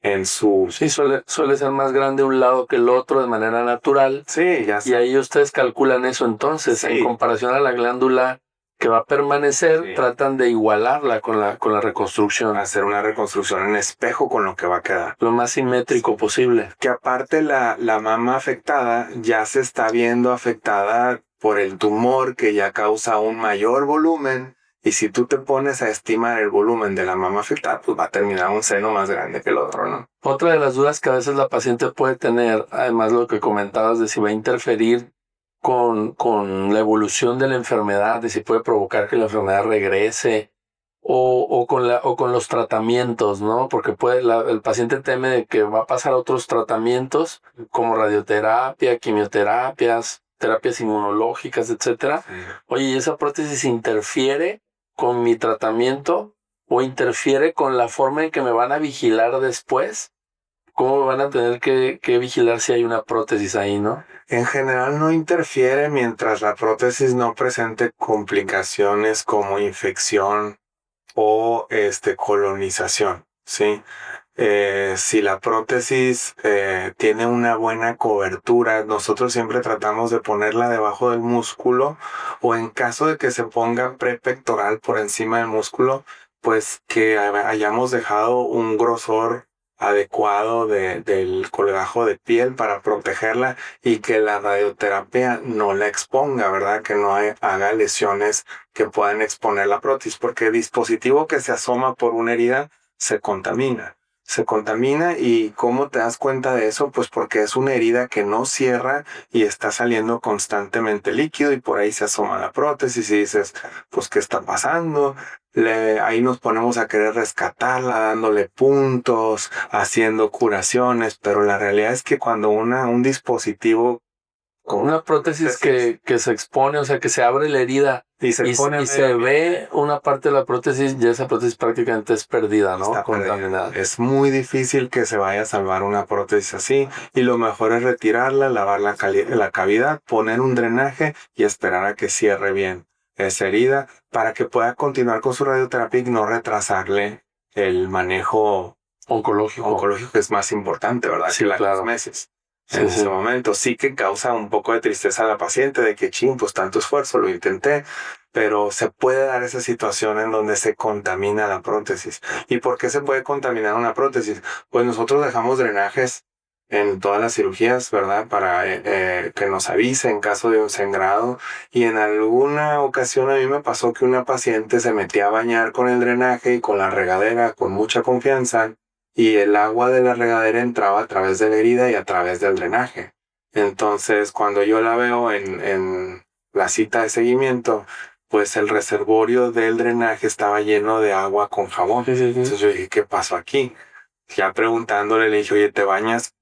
Speaker 1: en su...
Speaker 2: Sí, suele ser más grande un lado que el otro de manera natural.
Speaker 1: Sí, ya
Speaker 2: Y
Speaker 1: sé.
Speaker 2: ahí ustedes calculan eso entonces.
Speaker 1: Sí.
Speaker 2: En comparación a la glándula que va a permanecer,
Speaker 1: Sí.
Speaker 2: tratan de igualarla con la reconstrucción.
Speaker 1: Hacer una reconstrucción en espejo con lo que va a quedar.
Speaker 2: Lo más simétrico posible.
Speaker 1: Que aparte la mama afectada ya se está viendo afectada por el tumor que ya causa un mayor volumen. Y si tú te pones a estimar el volumen de la mama afectada, pues va a terminar un seno más grande que el otro, ¿no?
Speaker 2: Otra de las dudas que a veces la paciente puede tener, además lo que comentabas de si va a interferir con la evolución de la enfermedad, de si puede provocar que la enfermedad regrese o con los tratamientos, ¿no? Porque el paciente teme de que va a pasar a otros tratamientos como radioterapia, quimioterapias, terapias inmunológicas, etcétera.
Speaker 1: Sí.
Speaker 2: Oye, ¿y esa prótesis interfiere con mi tratamiento o interfiere con la forma en que me van a vigilar después? ¿Cómo me van a tener que vigilar si hay una prótesis ahí, no?
Speaker 1: En general no interfiere mientras la prótesis no presente complicaciones como infección o colonización, ¿sí? Si la prótesis tiene una buena cobertura, nosotros siempre tratamos de ponerla debajo del músculo o en caso de que se ponga prepectoral por encima del músculo, pues que hayamos dejado un grosor adecuado del colgajo de piel para protegerla y que la radioterapia no la exponga, ¿verdad? Que no haga lesiones que puedan exponer la prótesis, porque el dispositivo que se asoma por una herida se contamina. Se contamina y ¿cómo te das cuenta de eso? Pues porque es una herida que no cierra y está saliendo constantemente líquido y por ahí se asoma la prótesis y dices, pues ¿qué está pasando? Ahí nos ponemos a querer rescatarla, dándole puntos, haciendo curaciones, pero la realidad es que cuando un dispositivo
Speaker 2: Con una prótesis que se expone, o sea, que se abre la herida
Speaker 1: y
Speaker 2: se ve una parte de la prótesis, ya esa prótesis prácticamente es perdida, ¿no?
Speaker 1: está
Speaker 2: Contaminada.
Speaker 1: perdida. Es muy difícil que se vaya a salvar una prótesis así y lo mejor es retirarla, lavar la cavidad, poner un drenaje y esperar a que cierre bien esa herida para que pueda continuar con su radioterapia y no retrasarle el manejo
Speaker 2: Oncológico.
Speaker 1: que es más importante, ¿verdad?
Speaker 2: Sí,
Speaker 1: que
Speaker 2: claro.
Speaker 1: los meses.
Speaker 2: Sí,
Speaker 1: En
Speaker 2: sí.
Speaker 1: ese momento sí que causa un poco de tristeza a la paciente de que pues tanto esfuerzo, lo intenté, pero se puede dar esa situación en donde se contamina la prótesis. ¿Y por qué se puede contaminar una prótesis? Pues nosotros dejamos drenajes en todas las cirugías, ¿verdad? Para que nos avise en caso de un sangrado. Y en alguna ocasión a mí me pasó que una paciente se metía a bañar con el drenaje y con la regadera con mucha confianza y el agua de la regadera entraba a través de la herida y a través del drenaje. Entonces, cuando yo la veo en la cita de seguimiento, pues el reservorio del drenaje estaba lleno de agua con jabón.
Speaker 2: Sí, sí, sí.
Speaker 1: Entonces yo dije, ¿qué pasó aquí? Ya preguntándole, le dije, oye, ¿te bañas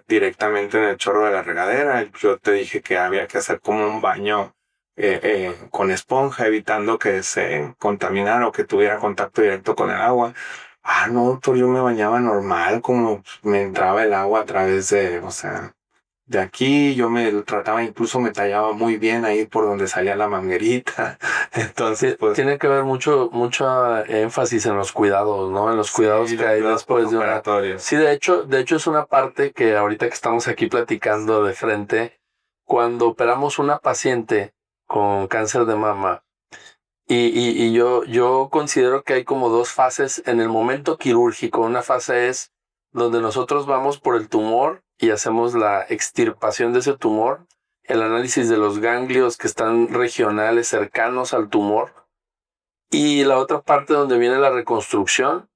Speaker 1: directamente en el chorro de la regadera? Yo te dije que había que hacer como un baño con esponja, evitando que se contaminara o que tuviera contacto directo con el agua. No, doctor, yo me bañaba normal, como me entraba el agua a través de, o sea, de aquí, yo me trataba, incluso me tallaba muy bien ahí por donde salía la manguerita. Entonces, pues,
Speaker 2: Tiene que haber mucho énfasis en los cuidados, ¿no? En los cuidados
Speaker 1: sí,
Speaker 2: que
Speaker 1: los
Speaker 2: hay
Speaker 1: cuidados
Speaker 2: después de una...
Speaker 1: postoperatorios.
Speaker 2: Sí, de hecho es una parte que ahorita que estamos aquí platicando de frente, cuando operamos una paciente con cáncer de mama, y yo considero que hay como dos fases en el momento quirúrgico. Una fase es donde nosotros vamos por el tumor y hacemos la extirpación de ese tumor, el análisis de los ganglios que están regionales cercanos al tumor, y la otra parte donde viene la reconstrucción.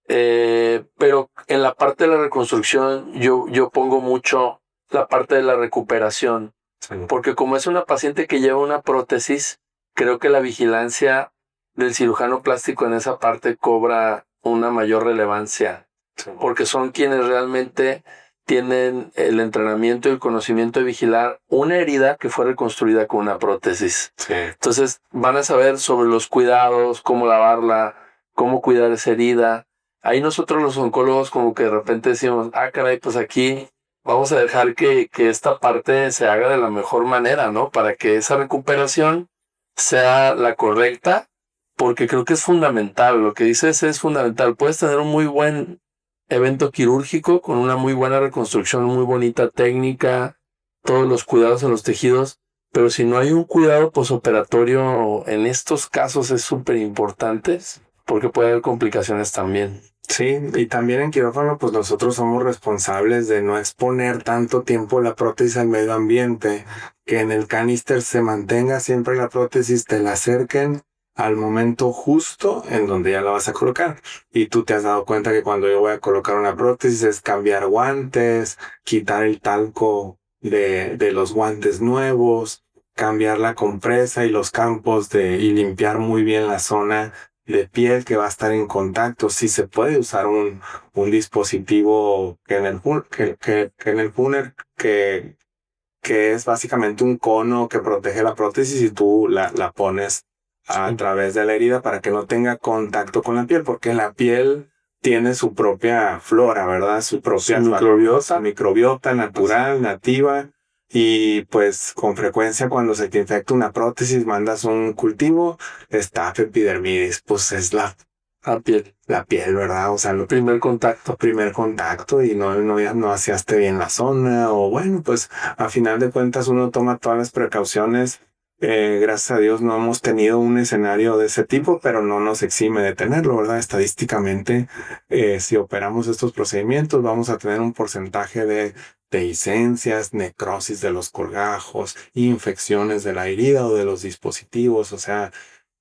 Speaker 2: Pero en la parte de la reconstrucción yo pongo mucho la parte de la recuperación,
Speaker 1: Sí.
Speaker 2: porque como es una paciente que lleva una prótesis, creo que la vigilancia del cirujano plástico en esa parte cobra una mayor relevancia,
Speaker 1: Sí.
Speaker 2: porque son quienes realmente tienen el entrenamiento y el conocimiento de vigilar una herida que fue reconstruida con una prótesis.
Speaker 1: Sí.
Speaker 2: Entonces van a saber sobre los cuidados, cómo lavarla, cómo cuidar esa herida. Ahí nosotros los oncólogos como que de repente decimos, caray, pues aquí vamos a dejar que esta parte se haga de la mejor manera, ¿no? Para que esa recuperación sea la correcta, porque creo que es fundamental. Lo que dices es fundamental. Puedes tener un muy buen evento quirúrgico con una muy buena reconstrucción, muy bonita técnica, todos los cuidados en los tejidos, pero si no hay un cuidado posoperatorio en estos casos es súper importante porque puede haber complicaciones también.
Speaker 1: Sí, y también en quirófano, pues nosotros somos responsables de no exponer tanto tiempo la prótesis al medio ambiente, que en el canister se mantenga siempre la prótesis, te la acerquen al momento justo en donde ya la vas a colocar. Y tú te has dado cuenta que cuando yo voy a colocar una prótesis es cambiar guantes, quitar el talco de los guantes nuevos, cambiar la compresa y los campos y limpiar muy bien la zona de piel que va a estar en contacto. Sí se puede usar un dispositivo que en el que en el Punner que es básicamente un cono que protege la prótesis y tú la pones a través de la herida para que no tenga contacto con la piel, porque la piel tiene su propia flora, ¿verdad? Su propia microbiota natural, nativa. Y pues con frecuencia cuando se te infecta una prótesis, mandas un cultivo, staph epidermidis, pues es la piel, ¿verdad? O sea,
Speaker 2: Primer
Speaker 1: contacto y no aseaste bien la zona o bueno, pues a final de cuentas uno toma todas las precauciones. Gracias a Dios no hemos tenido un escenario de ese tipo, pero no nos exime de tenerlo, ¿verdad? Estadísticamente, si operamos estos procedimientos, vamos a tener un porcentaje de dehiscencias, necrosis de los colgajos, infecciones de la herida o de los dispositivos, o sea,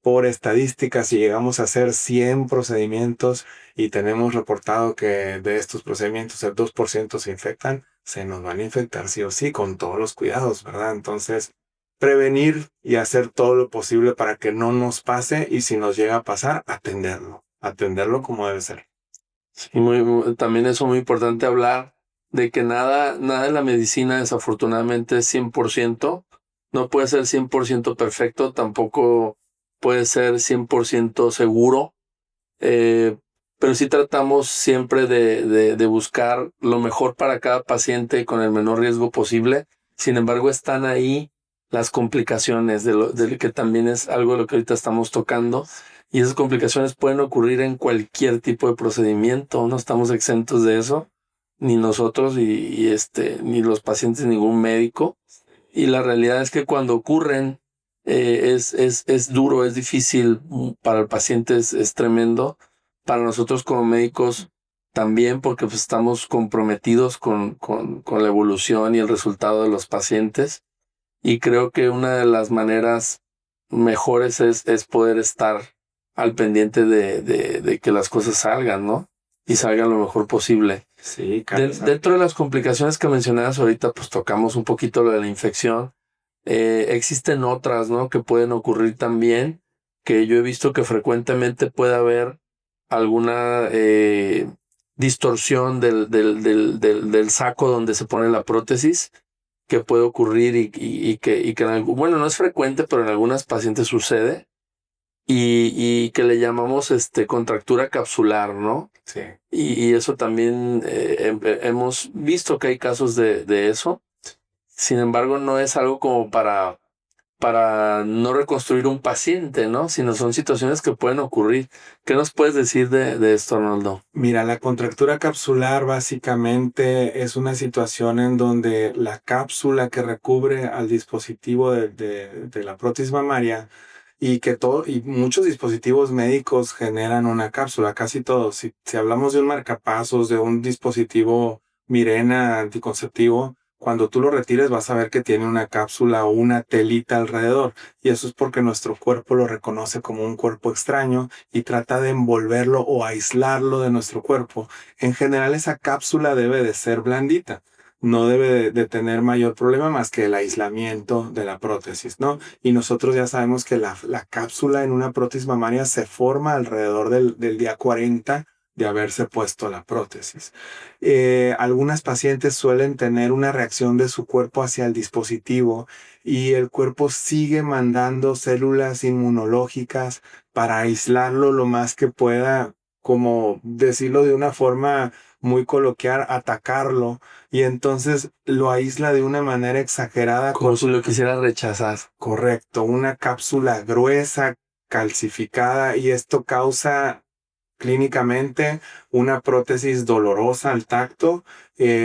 Speaker 1: por estadística, si llegamos a hacer 100 procedimientos y tenemos reportado que de estos procedimientos el 2% se infectan, se nos van a infectar sí o sí con todos los cuidados, ¿verdad? Entonces, prevenir y hacer todo lo posible para que no nos pase y si nos llega a pasar, atenderlo como debe ser.
Speaker 2: Sí, también es muy importante hablar de que nada en la medicina desafortunadamente es 100%. No puede ser 100% perfecto, tampoco puede ser 100% seguro, pero sí tratamos siempre de buscar lo mejor para cada paciente con el menor riesgo posible. Sin embargo, están ahí las complicaciones de que también es algo de lo que ahorita estamos tocando. Y esas complicaciones pueden ocurrir en cualquier tipo de procedimiento. No estamos exentos de eso, ni nosotros ni los pacientes, ningún médico. Y la realidad es que cuando ocurren es duro, es difícil para el paciente, es tremendo. Para nosotros como médicos también, porque pues, estamos comprometidos con la evolución y el resultado de los pacientes. Y creo que una de las maneras mejores es poder estar al pendiente de que las cosas salgan, ¿no? Y salgan lo mejor posible.
Speaker 1: Sí,
Speaker 2: Dentro de las complicaciones que mencionabas ahorita, pues tocamos un poquito lo de la infección. Existen otras, ¿no? Que pueden ocurrir también, que yo he visto que frecuentemente puede haber alguna distorsión del saco donde se pone la prótesis que puede ocurrir y que bueno, no es frecuente, pero en algunas pacientes sucede. y que le llamamos contractura capsular, ¿no?
Speaker 1: Sí.
Speaker 2: Y eso también hemos visto que hay casos de eso. Sin embargo, no es algo como para no reconstruir un paciente, ¿no? Sino son situaciones que pueden ocurrir. ¿Qué nos puedes decir de esto, Arnoldo?
Speaker 1: Mira, la contractura capsular básicamente es una situación en donde la cápsula que recubre al dispositivo de la prótesis mamaria y muchos dispositivos médicos generan una cápsula, casi todos. Si hablamos de un marcapasos, de un dispositivo Mirena anticonceptivo, cuando tú lo retires vas a ver que tiene una cápsula o una telita alrededor. Y eso es porque nuestro cuerpo lo reconoce como un cuerpo extraño y trata de envolverlo o aislarlo de nuestro cuerpo. En general, esa cápsula debe de ser blandita. No debe de tener mayor problema más que el aislamiento de la prótesis, ¿no? Y nosotros ya sabemos que la cápsula en una prótesis mamaria se forma alrededor del día 40 de haberse puesto la prótesis. Algunas pacientes suelen tener una reacción de su cuerpo hacia el dispositivo y el cuerpo sigue mandando células inmunológicas para aislarlo lo más que pueda, como decirlo de una forma muy coloquial, atacarlo, y entonces lo aísla de una manera exagerada.
Speaker 2: Como si lo quisiera rechazar.
Speaker 1: Correcto, una cápsula gruesa, calcificada, y esto causa clínicamente una prótesis dolorosa al tacto,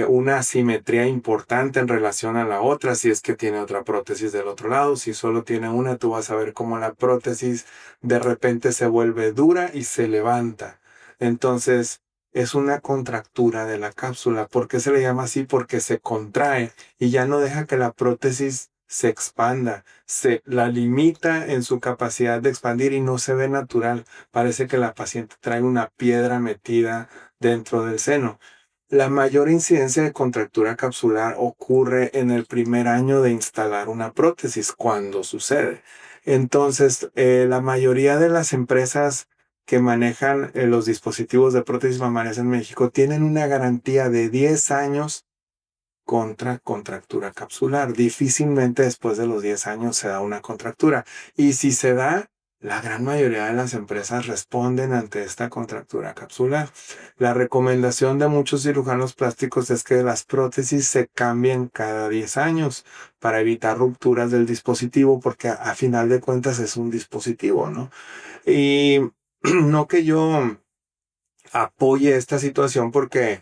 Speaker 1: una asimetría importante en relación a la otra, si es que tiene otra prótesis del otro lado. Si solo tiene una, tú vas a ver cómo la prótesis de repente se vuelve dura y se levanta. Entonces, es una contractura de la cápsula. ¿Por qué se le llama así? Porque se contrae y ya no deja que la prótesis se expanda, se la limita en su capacidad de expandir y no se ve natural. Parece que la paciente trae una piedra metida dentro del seno. La mayor incidencia de contractura capsular ocurre en el primer año de instalar una prótesis, cuando sucede. Entonces, la mayoría de las empresas que manejan los dispositivos de prótesis mamarias en México tienen una garantía de 10 años contra contractura capsular. Difícilmente después de los 10 años se da una contractura. Y si se da, la gran mayoría de las empresas responden ante esta contractura capsular. La recomendación de muchos cirujanos plásticos es que las prótesis se cambien cada 10 años para evitar rupturas del dispositivo, porque a final de cuentas es un dispositivo, ¿no? Y no que yo apoye esta situación, porque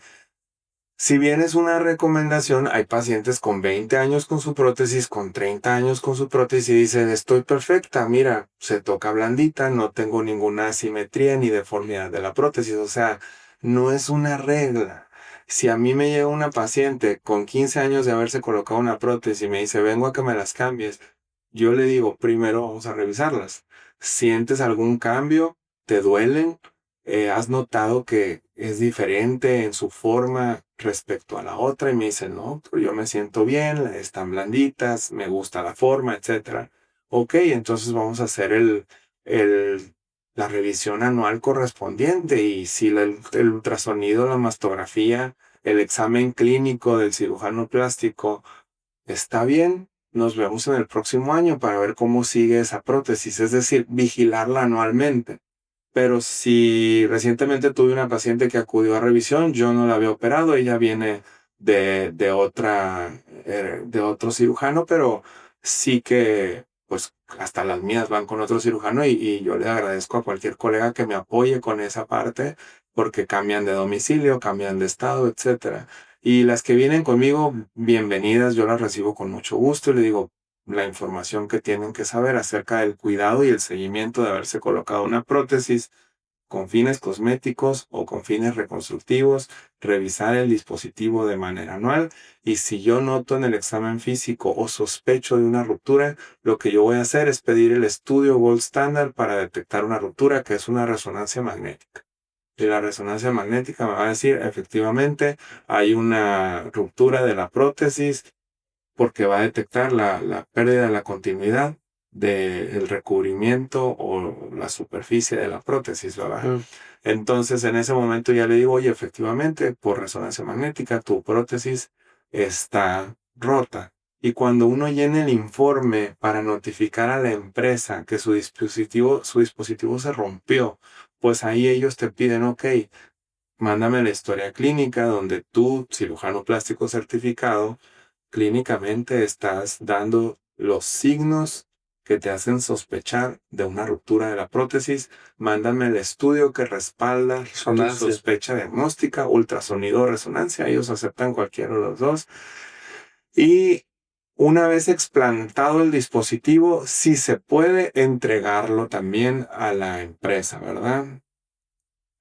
Speaker 1: si bien es una recomendación, hay pacientes con 20 años con su prótesis, con 30 años con su prótesis y dicen, estoy perfecta, mira, se toca blandita, no tengo ninguna asimetría ni deformidad de la prótesis. O sea, no es una regla. Si a mí me llega una paciente con 15 años de haberse colocado una prótesis y me dice, vengo a que me las cambies, yo le digo, primero vamos a revisarlas. ¿Sientes algún cambio? ¿Te duelen? ¿Has notado que es diferente en su forma respecto a la otra? Y me dice, no, pero yo me siento bien, están blanditas, me gusta la forma, etcétera. Ok, entonces vamos a hacer la revisión anual correspondiente, y si el ultrasonido, la mastografía, el examen clínico del cirujano plástico está bien, nos vemos en el próximo año para ver cómo sigue esa prótesis, es decir, vigilarla anualmente. Pero si recientemente tuve una paciente que acudió a revisión, yo no la había operado, ella viene de otro cirujano, pero sí que, pues, hasta las mías van con otro cirujano, y yo le agradezco a cualquier colega que me apoye con esa parte, porque cambian de domicilio, cambian de estado, etcétera. Y las que vienen conmigo, bienvenidas, yo las recibo con mucho gusto y le digo la información que tienen que saber acerca del cuidado y el seguimiento de haberse colocado una prótesis con fines cosméticos o con fines reconstructivos, revisar el dispositivo de manera anual, y si yo noto en el examen físico o sospecho de una ruptura, lo que yo voy a hacer es pedir el estudio Gold Standard para detectar una ruptura, que es una resonancia magnética. Y la resonancia magnética me va a decir, efectivamente, hay una ruptura de la prótesis, porque va a detectar la pérdida de la continuidad del recubrimiento o la superficie de la prótesis, ¿verdad? Entonces, en ese momento ya le digo, oye, efectivamente, por resonancia magnética, tu prótesis está rota. Y cuando uno llena el informe para notificar a la empresa que su dispositivo se rompió, pues ahí ellos te piden, ok, mándame la historia clínica donde tú, cirujano plástico certificado, clínicamente estás dando los signos que te hacen sospechar de una ruptura de la prótesis. Mándame el estudio que respalda tu
Speaker 2: Resonancia.
Speaker 1: sospecha diagnóstica, ultrasonido o resonancia. Ellos aceptan cualquiera de los dos. Y una vez explantado el dispositivo, sí se puede entregarlo también a la empresa, ¿verdad?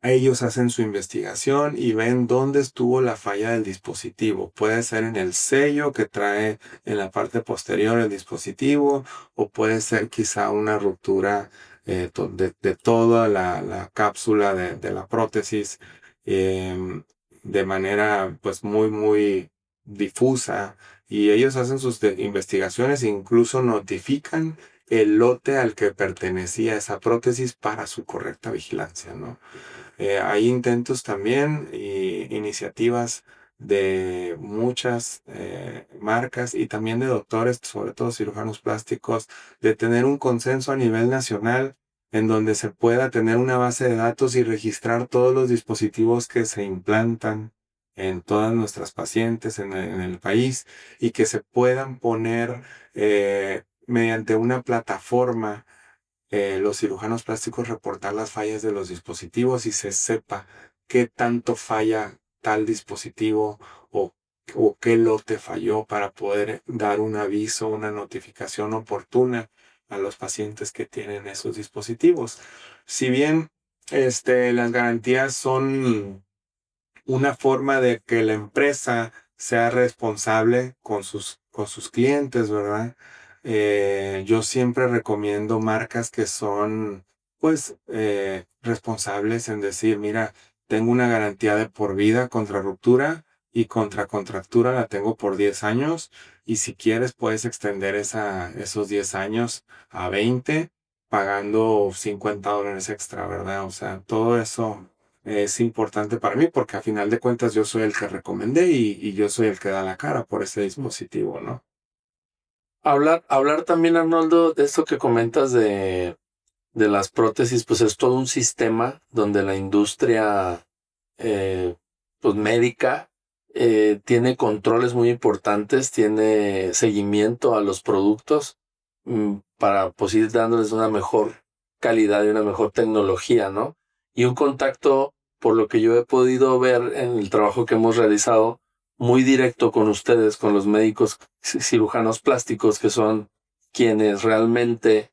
Speaker 1: Ellos hacen su investigación y ven dónde estuvo la falla del dispositivo. Puede ser en el sello que trae en la parte posterior el dispositivo, o puede ser quizá una ruptura de toda la cápsula de la prótesis, de manera pues muy difusa. Y ellos hacen sus investigaciones e incluso notifican el lote al que pertenecía esa prótesis para su correcta vigilancia, ¿no? Hay intentos también y iniciativas de muchas marcas y también de doctores, sobre todo cirujanos plásticos, de tener un consenso a nivel nacional en donde se pueda tener una base de datos y registrar todos los dispositivos que se implantan en todas nuestras pacientes en el país, y que se puedan poner mediante una plataforma, los cirujanos plásticos, reportar las fallas de los dispositivos y se sepa qué tanto falla tal dispositivo, o, o qué lote falló, para poder dar un aviso, una notificación oportuna a los pacientes que tienen esos dispositivos. Si bien las garantías son una forma de que la empresa sea responsable con sus clientes, ¿verdad? Yo siempre recomiendo marcas que son, pues, responsables en decir, mira, tengo una garantía de por vida contra ruptura, y contra contractura la tengo por 10 años, y si quieres puedes extender esos 10 años a 20 pagando $50 extra, ¿verdad? O sea, todo eso es importante para mí, porque a final de cuentas yo soy el que recomendé, y yo soy el que da la cara por ese dispositivo, ¿no?
Speaker 2: Hablar también, Arnoldo, de esto que comentas de las prótesis, pues es todo un sistema donde la industria pues médica tiene controles muy importantes, tiene seguimiento a los productos para pues ir dándoles una mejor calidad y una mejor tecnología, ¿no? Y un contacto, por lo que yo he podido ver en el trabajo que hemos realizado, muy directo con ustedes, con los médicos cirujanos plásticos, que son quienes realmente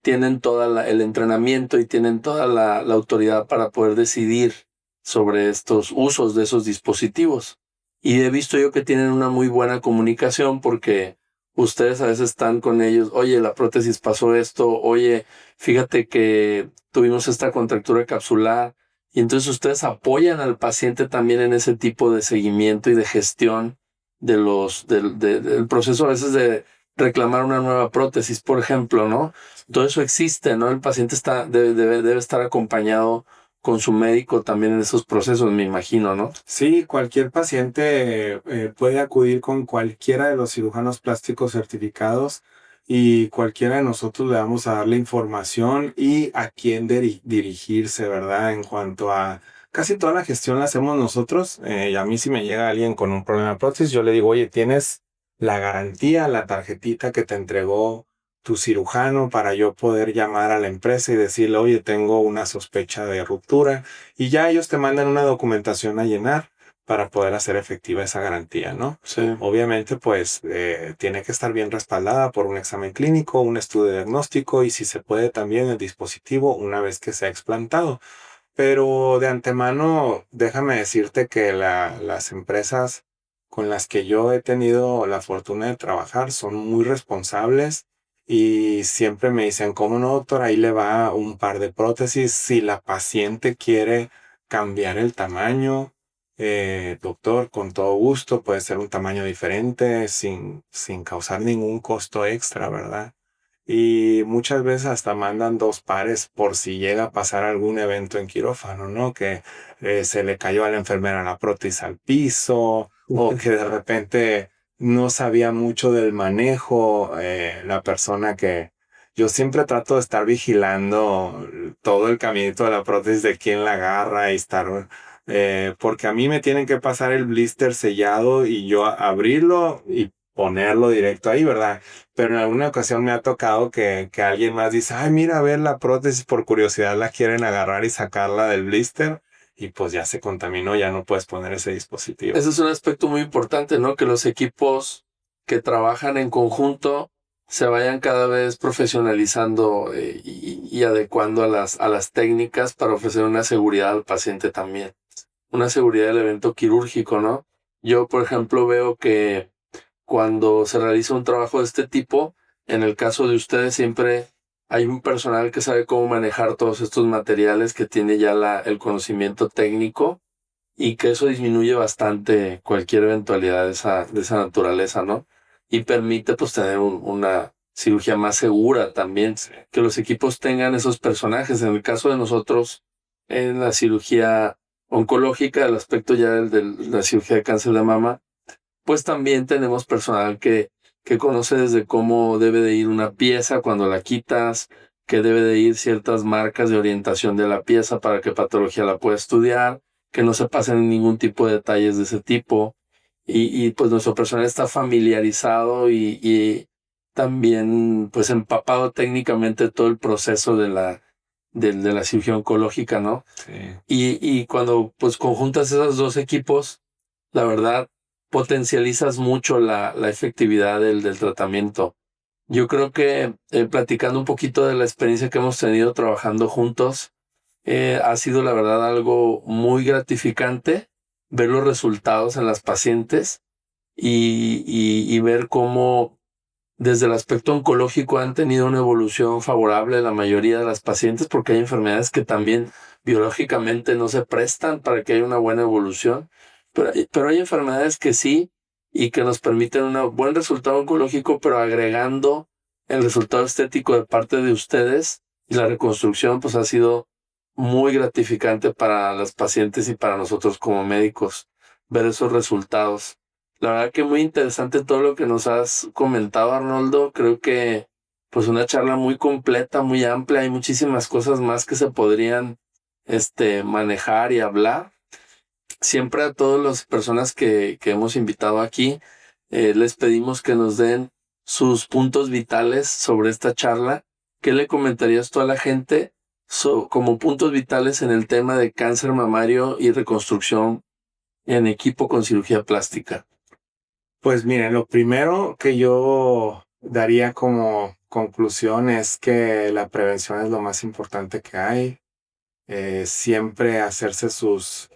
Speaker 2: tienen todo el entrenamiento y tienen toda la autoridad para poder decidir sobre estos usos de esos dispositivos. Y he visto yo que tienen una muy buena comunicación, porque ustedes a veces están con ellos, oye, la prótesis pasó esto, oye, fíjate que tuvimos esta contractura capsular, y entonces ustedes apoyan al paciente también en ese tipo de seguimiento y de gestión del proceso a veces de reclamar una nueva prótesis, por ejemplo, ¿no? Todo eso existe, ¿no? El paciente debe estar acompañado con su médico también en esos procesos, me imagino, ¿no?
Speaker 1: Sí, cualquier paciente puede acudir con cualquiera de los cirujanos plásticos certificados, y cualquiera de nosotros le vamos a dar la información y a quién dirigirse, ¿verdad? En cuanto a casi toda la gestión la hacemos nosotros. Y a mí, si me llega alguien con un problema de prótesis, yo le digo, oye, ¿tienes la garantía, la tarjetita que te entregó tu cirujano, para yo poder llamar a la empresa y decirle, oye, tengo una sospecha de ruptura? Y ya ellos te mandan una documentación a llenar para poder hacer efectiva esa garantía, ¿no?
Speaker 2: Sí.
Speaker 1: Obviamente, pues tiene que estar bien respaldada por un examen clínico, un estudio diagnóstico, y si se puede también el dispositivo una vez que se ha explantado. Pero de antemano, déjame decirte que las empresas con las que yo he tenido la fortuna de trabajar son muy responsables, y siempre me dicen, ¿cómo no, doctor? Ahí le va un par de prótesis. Si la paciente quiere cambiar el tamaño, doctor, con todo gusto, puede ser un tamaño diferente sin causar ningún costo extra, ¿verdad? Y muchas veces hasta mandan dos pares por si llega a pasar algún evento en quirófano, ¿no? Que se le cayó a la enfermera la prótesis al piso, o que de repente no sabía mucho del manejo, la persona que yo siempre trato de estar vigilando todo el caminito de la prótesis de quién la agarra y estar, porque a mí me tienen que pasar el blister sellado y yo abrirlo y ponerlo directo ahí, ¿verdad? Pero en alguna ocasión me ha tocado que alguien más dice, ay, mira, a ver la prótesis, por curiosidad la quieren agarrar y sacarla del blister y pues ya se contaminó, ya no puedes poner ese dispositivo.
Speaker 2: Ese es un aspecto muy importante, ¿no? Que los equipos que trabajan en conjunto se vayan cada vez profesionalizando y adecuando a las técnicas para ofrecer una seguridad al paciente también. Una seguridad del evento quirúrgico, ¿no? Yo, por ejemplo, veo que cuando se realiza un trabajo de este tipo, en el caso de ustedes siempre hay un personal que sabe cómo manejar todos estos materiales, que tiene ya el conocimiento técnico y que eso disminuye bastante cualquier eventualidad de esa naturaleza, ¿no? Y permite pues tener una cirugía más segura también, que los equipos tengan esos personajes. En el caso de nosotros, en la cirugía oncológica, el aspecto ya de la cirugía de cáncer de mama, pues también tenemos personal que conoce desde cómo debe de ir una pieza cuando la quitas, que debe de ir ciertas marcas de orientación de la pieza para qué patología la pueda estudiar, que no se pasen ningún tipo de detalles de ese tipo. Y pues nuestro personal está familiarizado y también pues empapado técnicamente todo el proceso de la cirugía oncológica, ¿no?
Speaker 1: Sí.
Speaker 2: Y cuando pues conjuntas esos dos equipos, la verdad, potencializas mucho la efectividad del tratamiento. Yo creo que platicando un poquito de la experiencia que hemos tenido trabajando juntos, ha sido la verdad algo muy gratificante ver los resultados en las pacientes y ver cómo desde el aspecto oncológico han tenido una evolución favorable la mayoría de las pacientes, porque hay enfermedades que también biológicamente no se prestan para que haya una buena evolución, pero hay enfermedades que sí y que nos permiten un buen resultado oncológico, pero agregando el resultado estético de parte de ustedes y la reconstrucción pues ha sido muy gratificante para las pacientes y para nosotros como médicos ver esos resultados. La verdad que muy interesante todo lo que nos has comentado, Arnoldo. Creo que pues una charla muy completa, muy amplia. Hay muchísimas cosas más que se podrían manejar y hablar. Siempre a todas las personas que hemos invitado aquí, les pedimos que nos den sus puntos vitales sobre esta charla. ¿Qué le comentarías tú a la gente como puntos vitales en el tema de cáncer mamario y reconstrucción en equipo con cirugía plástica?
Speaker 1: Pues miren, lo primero que yo daría como conclusión es que la prevención es lo más importante que hay. Siempre hacerse sus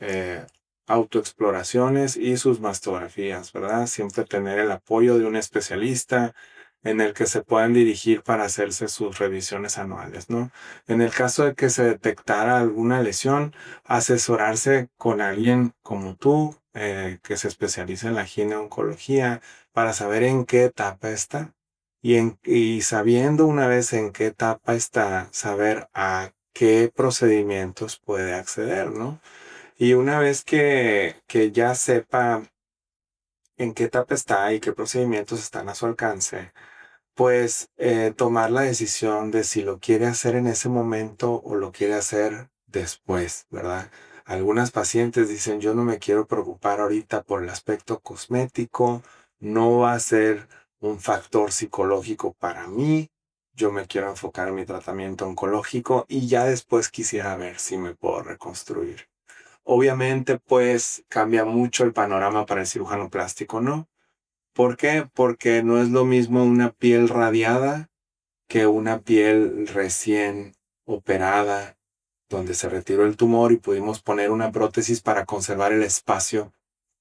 Speaker 1: autoexploraciones y sus mastografías, ¿verdad? Siempre tener el apoyo de un especialista en el que se puedan dirigir para hacerse sus revisiones anuales, ¿no? En el caso de que se detectara alguna lesión, asesorarse con alguien como tú, que se especializa en la gineoncología, para saber en qué etapa está. Y sabiendo una vez en qué etapa está, saber a qué procedimientos puede acceder, ¿no? Y una vez que ya sepa en qué etapa está y qué procedimientos están a su alcance, pues tomar la decisión de si lo quiere hacer en ese momento o lo quiere hacer después, ¿verdad? Algunas pacientes dicen, yo no me quiero preocupar ahorita por el aspecto cosmético, no va a ser un factor psicológico para mí, yo me quiero enfocar en mi tratamiento oncológico y ya después quisiera ver si me puedo reconstruir. Obviamente, pues cambia mucho el panorama para el cirujano plástico, ¿no? ¿Por qué? Porque no es lo mismo una piel radiada que una piel recién operada, donde se retiró el tumor y pudimos poner una prótesis para conservar el espacio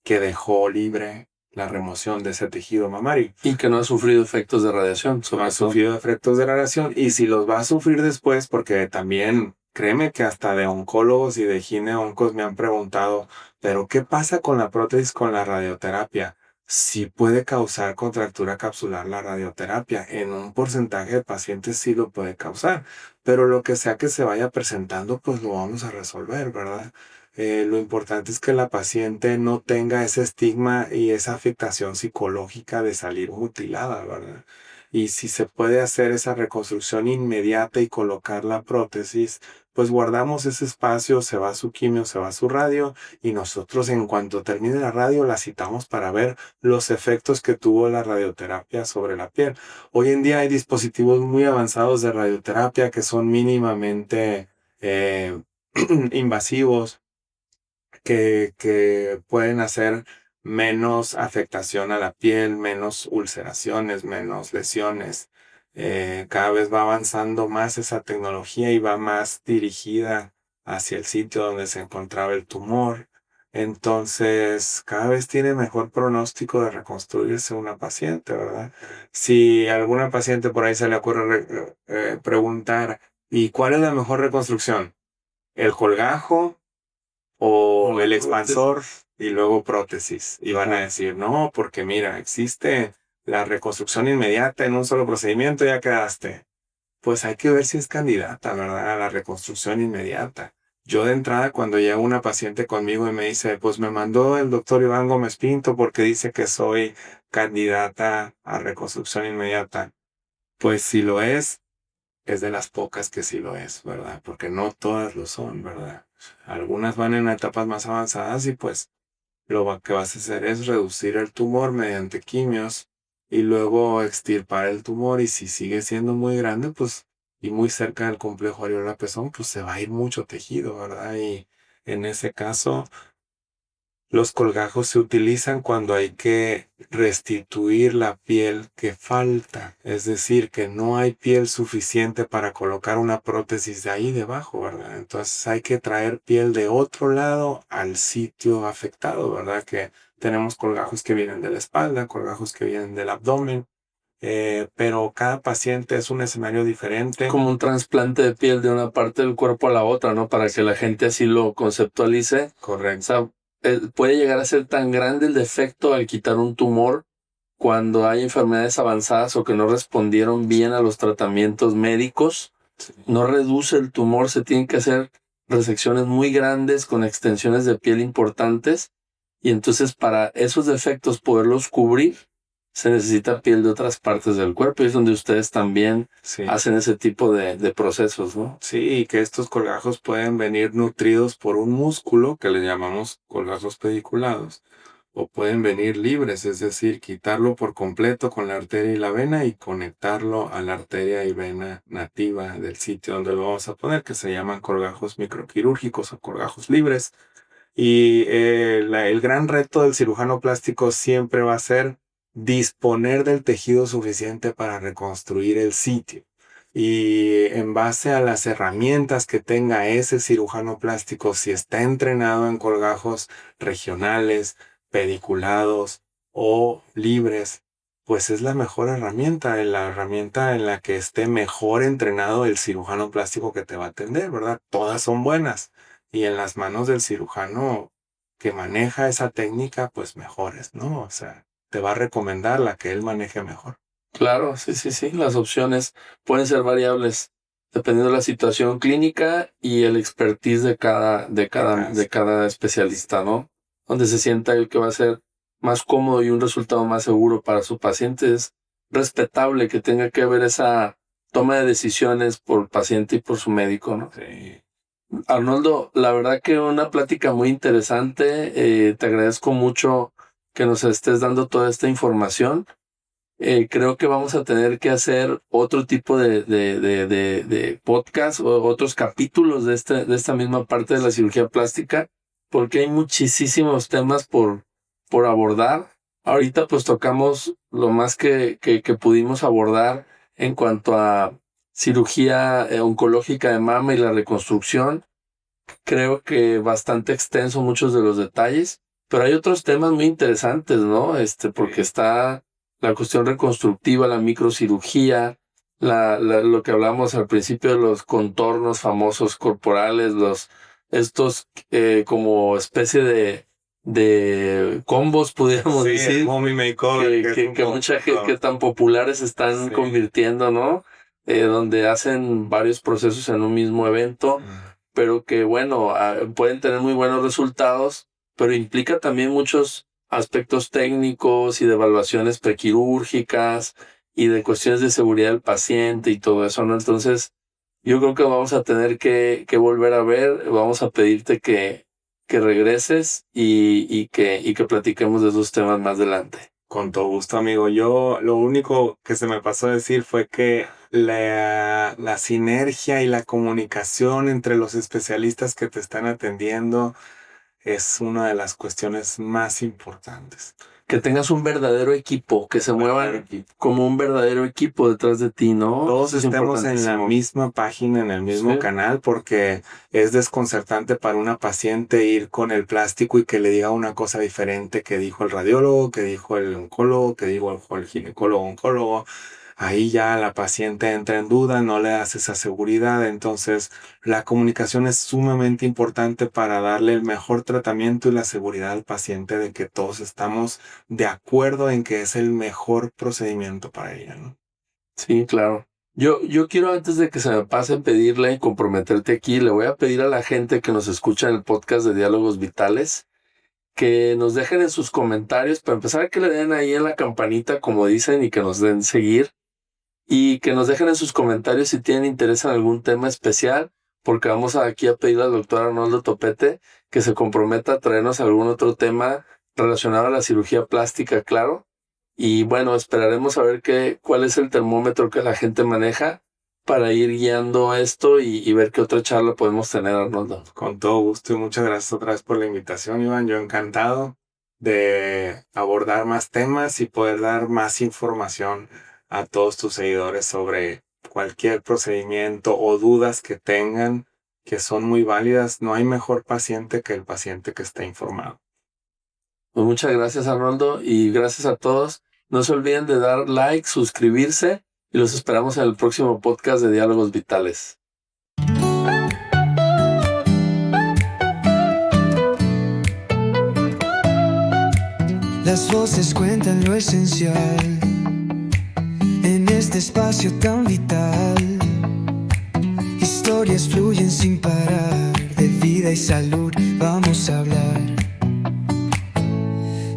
Speaker 1: que dejó libre la remoción de ese tejido mamario.
Speaker 2: Y que no ha sufrido efectos de radiación.
Speaker 1: No ha sufrido efectos de radiación. Y si los va a sufrir después, porque también, créeme que hasta de oncólogos y de gineoncos me han preguntado, ¿pero qué pasa con la prótesis con la radioterapia? Sí puede causar contractura capsular la radioterapia. En un porcentaje de pacientes sí lo puede causar. Pero lo que sea que se vaya presentando, pues lo vamos a resolver, ¿verdad? lo importante es que la paciente no tenga ese estigma y esa afectación psicológica de salir mutilada, ¿verdad? Y si se puede hacer esa reconstrucción inmediata y colocar la prótesis, pues guardamos ese espacio, se va su quimio, se va su radio, y nosotros en cuanto termine la radio la citamos para ver los efectos que tuvo la radioterapia sobre la piel. Hoy en día hay dispositivos muy avanzados de radioterapia que son mínimamente invasivos, que pueden hacer menos afectación a la piel, menos ulceraciones, menos lesiones. Cada vez va avanzando más esa tecnología y va más dirigida hacia el sitio donde se encontraba el tumor. Entonces, cada vez tiene mejor pronóstico de reconstruirse una paciente, ¿verdad? Si a alguna paciente por ahí se le ocurre preguntar, ¿y cuál es la mejor reconstrucción? ¿El colgajo o el expansor y luego prótesis? Y van a decir, no, porque mira, existe la reconstrucción inmediata en un solo procedimiento, ya quedaste. Pues hay que ver si es candidata, ¿verdad? A la reconstrucción inmediata. Yo de entrada, cuando llega una paciente conmigo y me dice, pues me mandó el doctor Iván Gómez Pinto porque dice que soy candidata a reconstrucción inmediata. Pues si lo es de las pocas que sí lo es, ¿verdad? Porque no todas lo son, ¿verdad? Algunas van en etapas más avanzadas y pues que vas a hacer es reducir el tumor mediante quimios y luego extirpar el tumor, y si sigue siendo muy grande, pues, y muy cerca del complejo areola-pezón, pues se va a ir mucho tejido, ¿verdad? Y en ese caso, los colgajos se utilizan cuando hay que restituir la piel que falta, es decir, que no hay piel suficiente para colocar una prótesis de ahí debajo, ¿verdad? Entonces hay que traer piel de otro lado al sitio afectado, ¿verdad? Que tenemos colgajos que vienen de la espalda, colgajos que vienen del abdomen, pero cada paciente es un escenario diferente.
Speaker 2: Como un trasplante de piel de una parte del cuerpo a la otra, ¿no? Para que la gente así lo conceptualice. O
Speaker 1: Correcto.
Speaker 2: sea, puede llegar a ser tan grande el defecto al quitar un tumor cuando hay enfermedades avanzadas o que no respondieron bien a los tratamientos médicos.
Speaker 1: Sí.
Speaker 2: No reduce el tumor, se tienen que hacer resecciones muy grandes con extensiones de piel importantes, y entonces para esos defectos poderlos cubrir se necesita piel de otras partes del cuerpo, y es donde ustedes también
Speaker 1: Sí.
Speaker 2: hacen ese tipo de procesos, ¿no?
Speaker 1: Sí, y que estos colgajos pueden venir nutridos por un músculo que le llamamos colgajos pediculados, o pueden venir libres, es decir, quitarlo por completo con la arteria y la vena y conectarlo a la arteria y vena nativa del sitio donde lo vamos a poner, que se llaman colgajos microquirúrgicos o colgajos libres. Y el gran reto del cirujano plástico siempre va a ser disponer del tejido suficiente para reconstruir el sitio. Y en base a las herramientas que tenga ese cirujano plástico, si está entrenado en colgajos regionales, pediculados o libres, pues es la mejor herramienta, la herramienta en la que esté mejor entrenado el cirujano plástico que te va a atender, ¿verdad? Todas son buenas. Y en las manos del cirujano que maneja esa técnica, pues mejores, ¿no? O sea, te va a recomendar la que él maneje mejor.
Speaker 2: Claro, sí, sí, sí. Las opciones pueden ser variables dependiendo de la situación clínica y el expertise de cada especialista, ¿no? Donde se sienta el que va a ser más cómodo y un resultado más seguro para su paciente. Es respetable que tenga que haber esa toma de decisiones por el paciente y por su médico, ¿no?
Speaker 1: Sí.
Speaker 2: Arnoldo, la verdad que una plática muy interesante. Te agradezco mucho que nos estés dando toda esta información. Creo que vamos a tener que hacer otro tipo de podcast o otros capítulos de esta misma parte de la cirugía plástica, porque hay muchísimos temas por abordar. Ahorita pues tocamos lo más que pudimos abordar en cuanto a cirugía oncológica de mama y la reconstrucción. Creo que bastante extenso muchos de los detalles, pero hay otros temas muy interesantes, ¿no? Porque está la cuestión reconstructiva, la microcirugía, lo que hablamos al principio de los contornos famosos corporales, estos como especie de combos, pudiéramos decir,
Speaker 1: el mommy makeover,
Speaker 2: que mucha gente, que tan populares se están convirtiendo, ¿no? Donde hacen varios procesos en un mismo evento. pero que bueno, pueden tener muy buenos resultados, pero implica también muchos aspectos técnicos y de evaluaciones prequirúrgicas y de cuestiones de seguridad del paciente y todo eso, ¿no? Entonces, yo creo que vamos a tener que volver a ver, vamos a pedirte que regreses y que platiquemos de esos temas más adelante.
Speaker 1: Con todo gusto, amigo. Yo lo único que se me pasó a decir fue que la sinergia y la comunicación entre los especialistas que te están atendiendo es una de las cuestiones más importantes.
Speaker 2: Que tengas un verdadero equipo, que se muevan como un verdadero equipo detrás de ti, ¿no?
Speaker 1: Todos estemos en la misma página, en el mismo canal, porque es desconcertante para una paciente ir con el plástico y que le diga una cosa diferente que dijo el radiólogo, que dijo el oncólogo, que dijo el ginecólogo oncólogo. Ahí ya la paciente entra en duda, no le das esa seguridad. Entonces, la comunicación es sumamente importante para darle el mejor tratamiento y la seguridad al paciente de que todos estamos de acuerdo en que es el mejor procedimiento para ella, ¿no?
Speaker 2: Sí, claro. Yo quiero, antes de que se me pase, pedirle y comprometerte aquí, le voy a pedir a la gente que nos escucha en el podcast de Diálogos Vitales que nos dejen en sus comentarios, para empezar, que le den ahí en la campanita, como dicen, y que nos den seguir. Y que nos dejen en sus comentarios si tienen interés en algún tema especial, porque vamos aquí a pedirle al doctor Arnoldo Topete que se comprometa a traernos algún otro tema relacionado a la cirugía plástica, claro. Y bueno, esperaremos a ver cuál es el termómetro que la gente maneja para ir guiando esto y ver qué otra charla podemos tener, Arnoldo.
Speaker 1: Con todo gusto y muchas gracias otra vez por la invitación, Iván. Yo encantado de abordar más temas y poder dar más información a todos tus seguidores sobre cualquier procedimiento o dudas que tengan, que son muy válidas. No hay mejor paciente que el paciente que está informado.
Speaker 2: Pues muchas gracias, Arnoldo, y gracias a todos. No se olviden de dar like, suscribirse, y los esperamos en el próximo podcast de Diálogos Vitales.
Speaker 3: Las voces cuentan lo esencial en este espacio tan vital. Historias fluyen sin parar, de vida y salud vamos a hablar.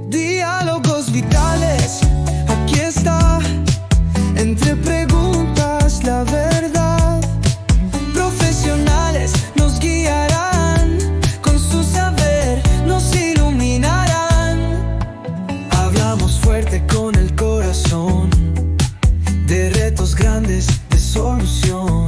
Speaker 3: Diálogos Vitales, aquí está, entre preguntas la verdad. Profesionales nos guiarán, con su saber nos iluminarán. Hablamos fuerte con el corazón, de retos grandes, de solución.